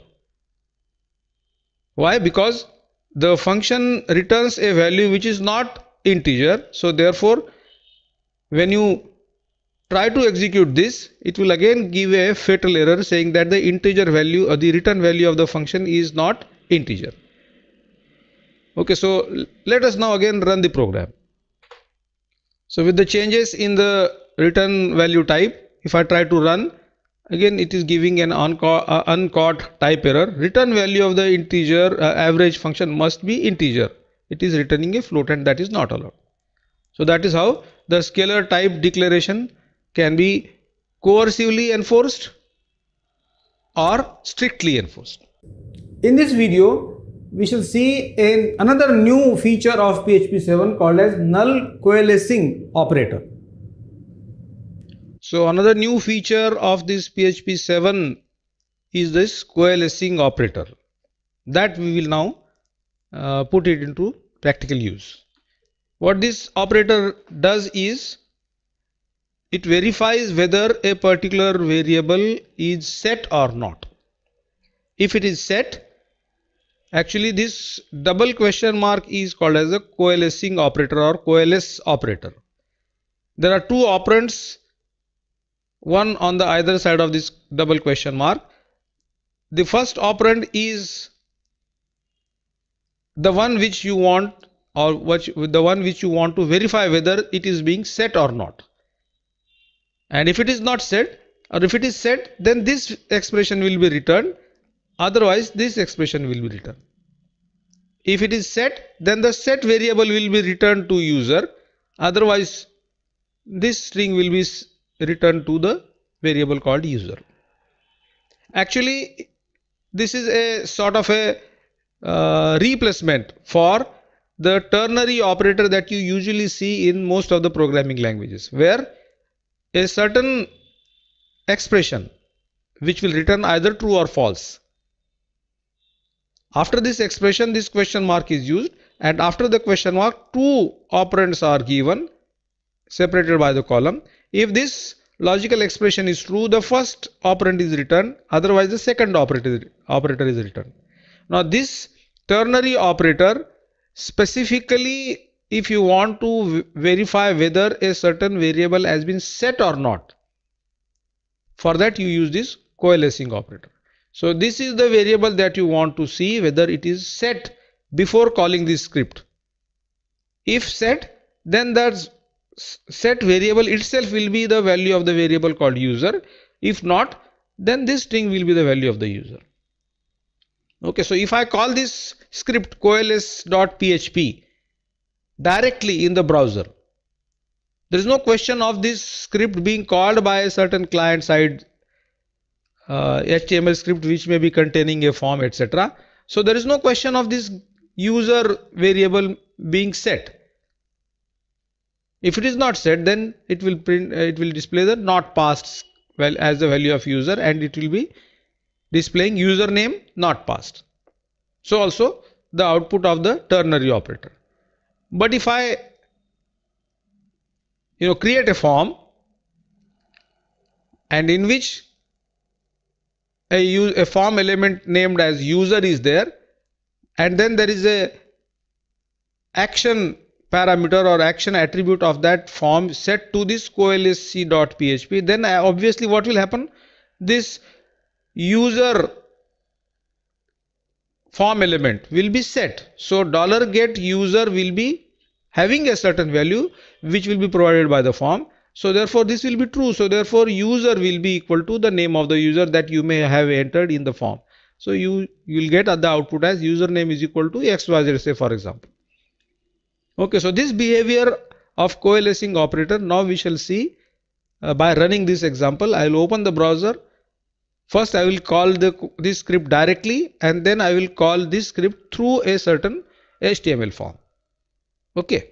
Why? Because the function returns a value which is not integer. So therefore when you try to execute this, it will again give a fatal error saying that the integer value or the return value of the function is not integer. Okay, so let us now again run the program. So with the changes in the return value type, if I try to run, again it is giving an uncaught type error. Return value of the integer average function must be integer. It is returning a float and that is not allowed. So that is how the scalar type declaration can be coercively enforced or strictly enforced. In this video, we shall see another new feature of PHP 7 called as null coalescing operator. So another new feature of this PHP 7 is this coalescing operator, that we will now put it into practical use. What this operator does is it verifies whether a particular variable is set or not. If it is set, actually this double question mark is called as a coalescing operator or coalesce operator. There are two operands, one on the either side of this double question mark. The first operand is the one which you want the one which you want to verify whether it is being set or not. And if it is not set, or if it is set, then this expression will be returned, otherwise this expression will be returned. If it is set, then the set variable will be returned to user, otherwise this string will be returned to the variable called user. Actually this is a sort of a replacement for the ternary operator that you usually see in most of the programming languages, where a certain expression which will return either true or false. After this expression, this question mark is used, and after the question mark, two operands are given separated by the column. If this logical expression is true, the first operand is returned, otherwise the second operator is returned. Now this ternary operator, specifically if you want to verify whether a certain variable has been set or not, for that you use this coalescing operator. So this is the variable that you want to see whether it is set before calling this script. If set, then that set variable itself will be the value of the variable called user. If not, then this string will be the value of the user. Okay, so if I call this script coalesce.php directly in the browser, there is no question of this script being called by a certain client side HTML script which may be containing a form, etc. So there is no question of this user variable being set. If it is not set, then it will display the not passed as the value of user, and it will be displaying username not passed. So also the output of the ternary operator. But if I create a form and in which a form element named as user is there, and then there is a action parameter or action attribute of that form set to this coalesce.php, then obviously what will happen, this user form element will be set. So $get user will be having a certain value which will be provided by the form. So therefore this will be true. So therefore user will be equal to the name of the user that you may have entered in the form. So you will get the output as username is equal to XYZ, say for example. Okay, so this behavior of coalescing operator now we shall see by running this example. I will open the browser. First I will call this script directly, and then I will call this script through a certain HTML form. Okay.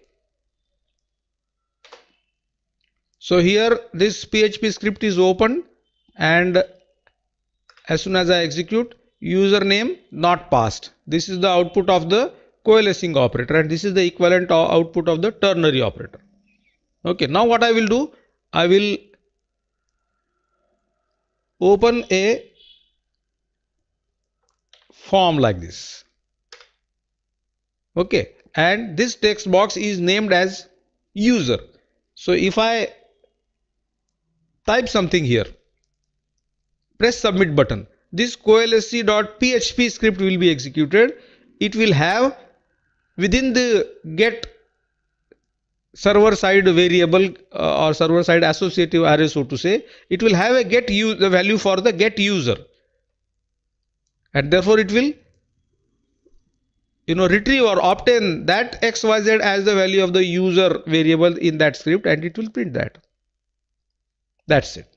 So here this PHP script is opened, and as soon as I execute, username not passed. This is the output of the coalescing operator, and this is the equivalent output of the ternary operator. Okay, now what I will do, I will open a form like this. Okay, and this text box is named as user. So if I type something here, press submit button, this coalesce.php script will be executed. It will have within the get server side variable or server side associative array, so to say, it will have a the value for the get user, and therefore it will retrieve or obtain that XYZ as the value of the user variable in that script, and it will print that. That's it.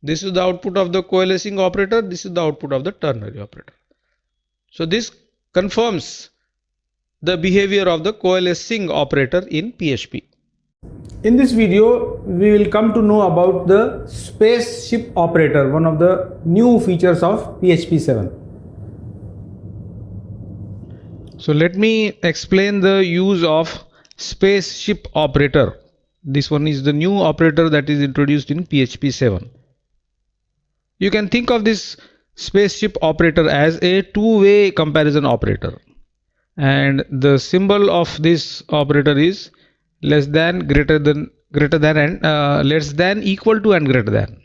This is the output of the coalescing operator. This is the output of the ternary operator. So this confirms the behavior of the coalescing operator in PHP. In this video, we will come to know about the spaceship operator, one of the new features of PHP 7. So let me explain the use of spaceship operator. This one is the new operator that is introduced in PHP 7. You can think of this spaceship operator as a two-way comparison operator, and the symbol of this operator is less than, greater than, and less than, equal to, and greater than.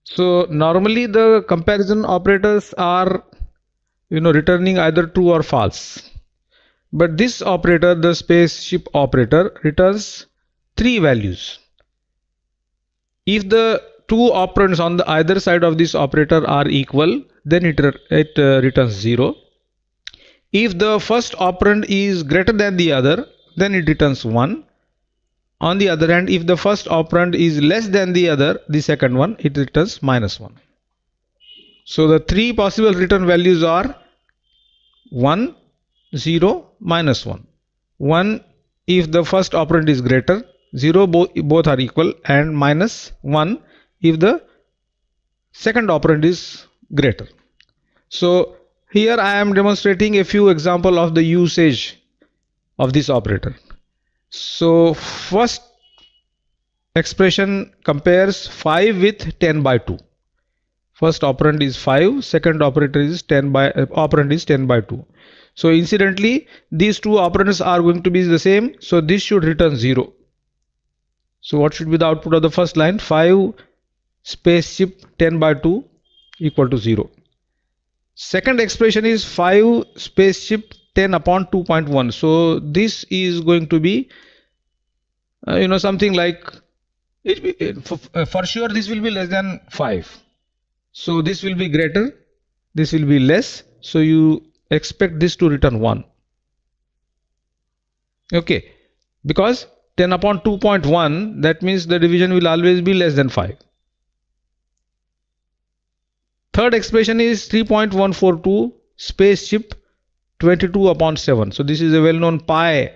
So normally the comparison operators are returning either true or false, but this operator, the spaceship operator, returns three values. If the two operands on the either side of this operator are equal, then it returns 0. If the first operand is greater than the other, then it returns 1. On the other hand, if the first operand is less than the other, the second one, it returns -1. So the three possible return values are 1, 0, -1. 1 if the first operand is greater, 0 both are equal, and -1 if the second operand is greater. So here I am demonstrating a few examples of the usage of this operator. So first expression compares 5 with 10 by 2. First operand is 5, second operand is 10 by 2. So incidentally, these two operands are going to be the same, so this should return 0. So what should be the output of the first line? 5 spaceship 10 by 2 equal to 0. Second expression is 5 spaceship 10 upon 2.1. So this is going to be something like for sure this will be less than 5. So this will be greater, this will be less, so you expect this to return 1. Okay, because 10 upon 2.1, that means the division will always be less than 5. Third expression is 3.142 spaceship 22 upon 7. So this is a well-known pi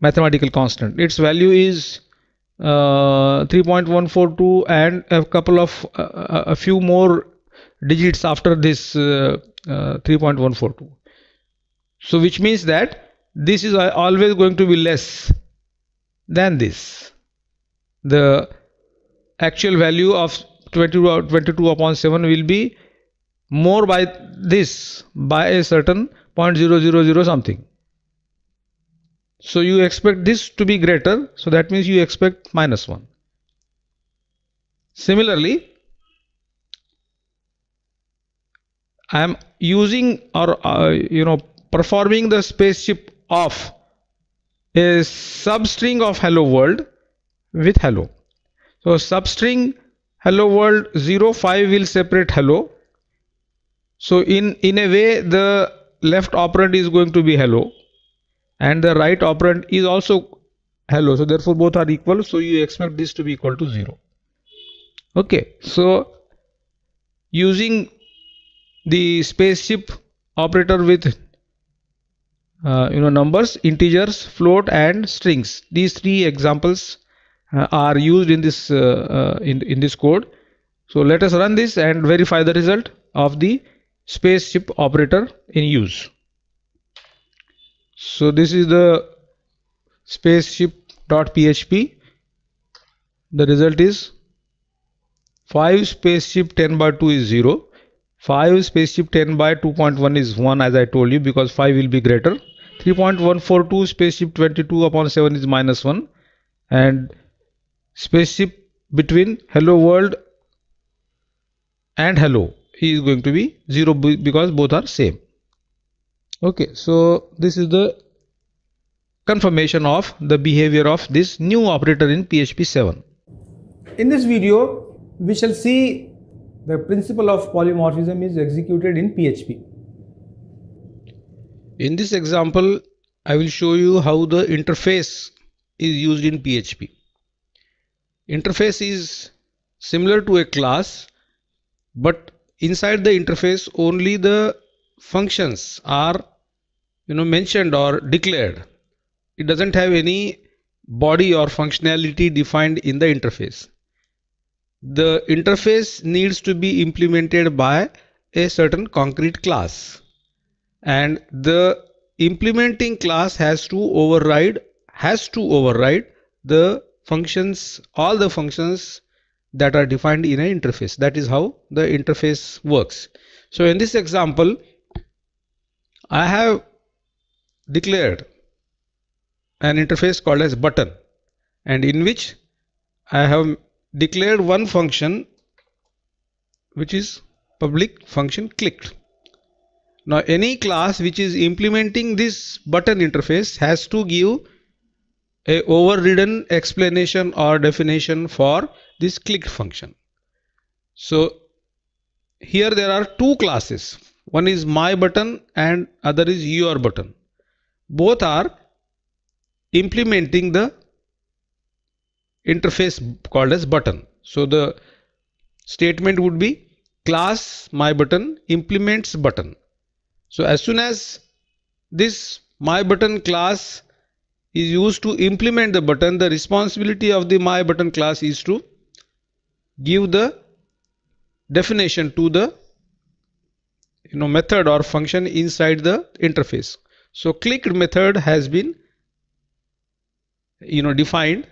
mathematical constant. Its value is 3.142 and a few more digits after this 3.142. So which means that this is always going to be less than this. The actual value of 22 upon 7 will be more by this, by a certain 0.000 something. So you expect this to be greater, so that means you expect -1. Similarly, I am using or performing the spaceship of a substring of hello world with hello. So substring hello world 05 will separate hello. So in a way the left operand is going to be hello and the right operand is also hello. So therefore both are equal. So you expect this to be equal to 0. Okay. So using the spaceship operator with numbers, integers, float and strings. These three examples are used in this in this code. So let us run this and verify the result of the spaceship operator in use. So this is the spaceship.php. The result is 5 spaceship 10 by 2 is 0. 5 spaceship 10 by 2.1 is 1, as I told you, because 5 will be greater. 3.142 spaceship 22 upon 7 is -1, and spaceship between hello world and hello is going to be 0 because both are same. Okay, so this is the confirmation of the behavior of this new operator in PHP 7. In this video, we shall see the principle of polymorphism is executed in PHP. In this example, I will show you how the interface is used in PHP. Interface is similar to a class, but inside the interface only the functions are mentioned or declared. It doesn't have any body or functionality defined in the interface. The interface needs to be implemented by a certain concrete class, and the implementing class has to override the functions, all the functions that are defined in an interface. That is how the interface works. So in this example, I have declared an interface called as button, and in which I have declared one function which is public function clicked. Now any class which is implementing this button interface has to give a overridden explanation or definition for this clicked function. So here there are two classes. One is my button and other is your button. Both are implementing the interface called as button. So the statement would be class my button implements button. So as soon as this my button class is used to implement the button, the responsibility of the my button class is to give the definition to the method or function inside the interface. So clicked method has been defined.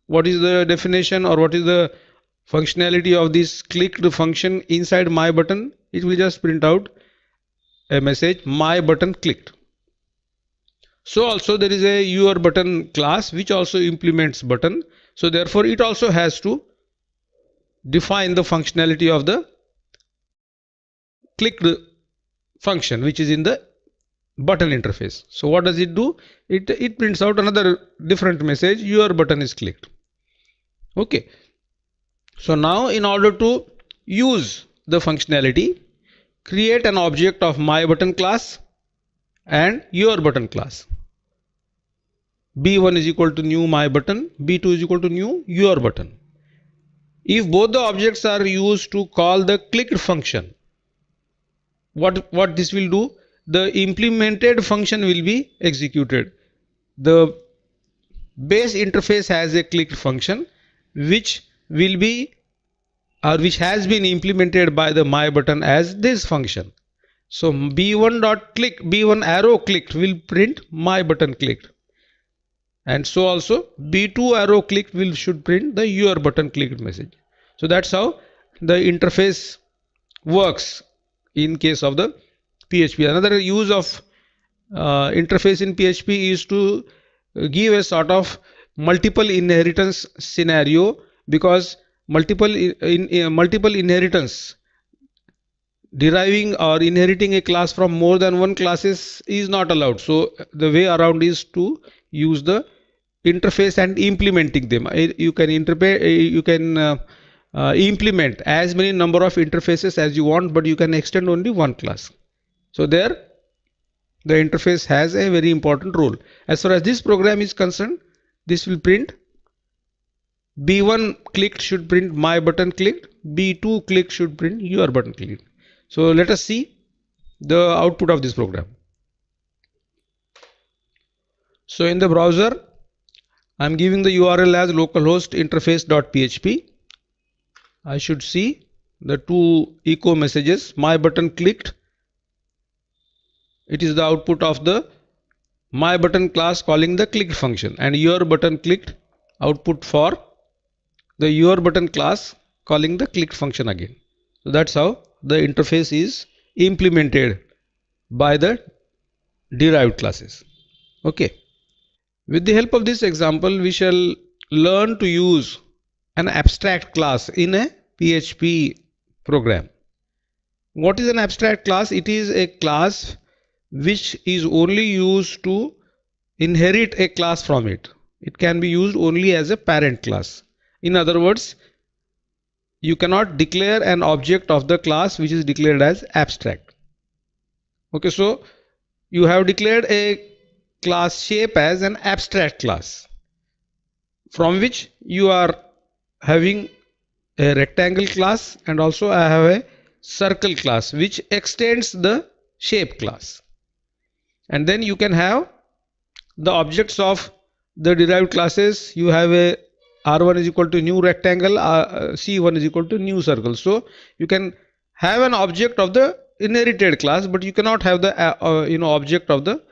What is the definition or what is the functionality of this clicked function inside my button? It will just print out a message my button clicked. So also there is a your button class which also implements button. So therefore it also has to define the functionality of the clicked function which is in the button interface. So what does it do? It prints out another different message, your button is clicked. Okay. So now in order to use the functionality, create an object of my button class and your button class. B1 is equal to new my button, B2 is equal to new your button. If both the objects are used to call the clicked function, what this will do? The implemented function will be executed. The base interface has a clicked function which will be or which has been implemented by the my button as this function. So b1 dot click, b1 arrow clicked will print my button clicked. and so also B2 arrow clicked should print the your button clicked message. So that's how the interface works in case of the PHP. Another use of interface in PHP is to give a sort of multiple inheritance scenario, because multiple inheritance, deriving or inheriting a class from more than one classes is not allowed. So the way around is to use the interface and implementing them. You can implement as many number of interfaces as you want, but you can extend only one class. So there the interface has a very important role. As far as this program is concerned, this will print B1 clicked should print my button clicked, B2 clicked should print your button clicked. So let us see the output of this program. So in the browser, I am giving the URL as localhost interface.php. I should see the two echo messages. My button clicked. It is the output of the my button class calling the click function, and your button clicked output for the your button class calling the click function again. So that's how the interface is implemented by the derived classes. Okay. With the help of this example, we shall learn to use an abstract class in a PHP program. What is an abstract class? It is a class which is only used to inherit a class from it. It can be used only as a parent class. In other words, you cannot declare an object of the class which is declared as abstract. Okay, so you have declared a class shape as an abstract class, from which you are having a rectangle class, and also I have a circle class which extends the shape class. And then you can have the objects of the derived classes. You have a R1 is equal to new rectangle, C1 is equal to new circle. So you can have an object of the inherited class, but you cannot have the object of the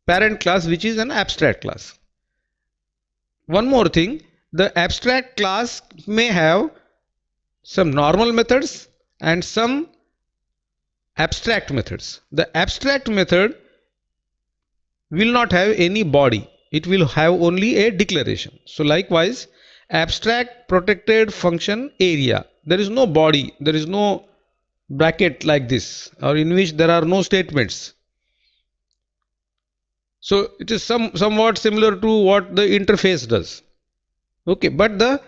parent class, which is an abstract class. One more thing, the abstract class may have some normal methods and some abstract methods. The abstract method will not have any body. It will have only a declaration. So likewise, abstract protected function area, there is no body, there is no bracket like this, or in which there are no statements. So it is somewhat similar to what the interface does. Okay, but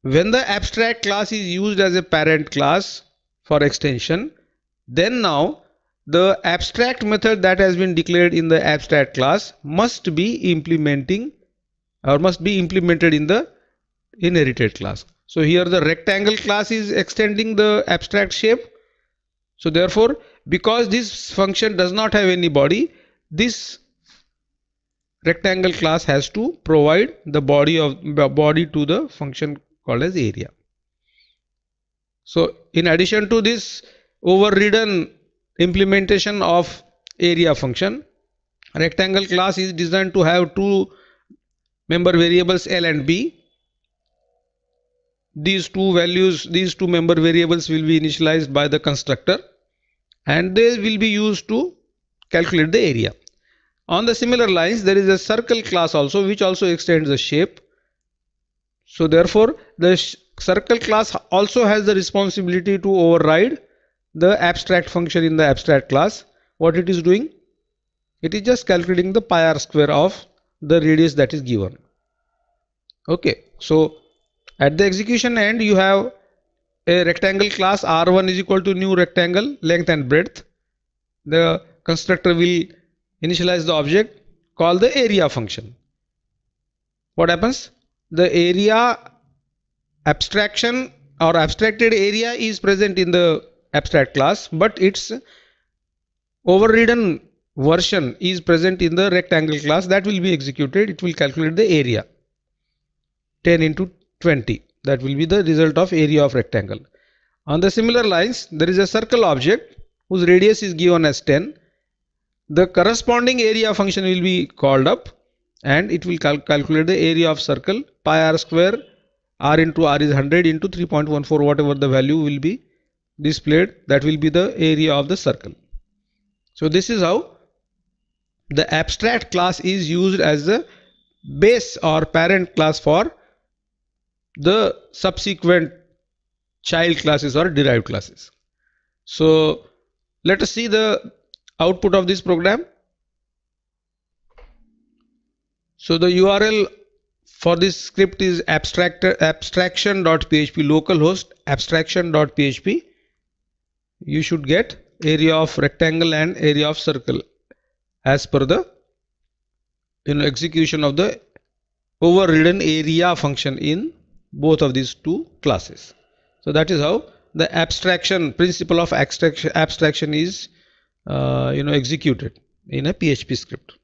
when the abstract class is used as a parent class for extension, then now the abstract method that has been declared in the abstract class must be implemented in the inherited class. So here the rectangle class is extending the abstract shape. So therefore, because this function does not have any body, this rectangle class has to provide the body to the function called as area. So in addition to this overridden implementation of area function, rectangle class is designed to have two member variables L and B. These two member variables will be initialized by the constructor, and they will be used to calculate the area. On the similar lines, there is a circle class also, which also extends the shape. So therefore, the circle class also has the responsibility to override the abstract function in the abstract class. What it is doing? It is just calculating the pi r square of the radius that is given. Okay, so at the execution end, you have a rectangle class R1 is equal to new rectangle length and breadth. The constructor will initialize the object, call the area function. What happens? The area abstraction or abstracted area is present in the abstract class, but its overridden version is present in the rectangle class. That will be executed. It will calculate the area 10 into 20. That will be the result of area of rectangle. On the similar lines, there is a circle object whose radius is given as 10. The corresponding area function will be called up, and it will calculate the area of circle pi r square. R into R is 100 into 3.14, whatever the value will be displayed, that will be the area of the circle. So this is how the abstract class is used as the base or parent class for the subsequent child classes or derived classes. So let us see the output of this program. So the URL for this script is abstraction.php localhost abstraction.php. You should get area of rectangle and area of circle as per the execution of the overridden area function in both of these two classes. So that is how the abstraction principle of abstraction is executed in a PHP script.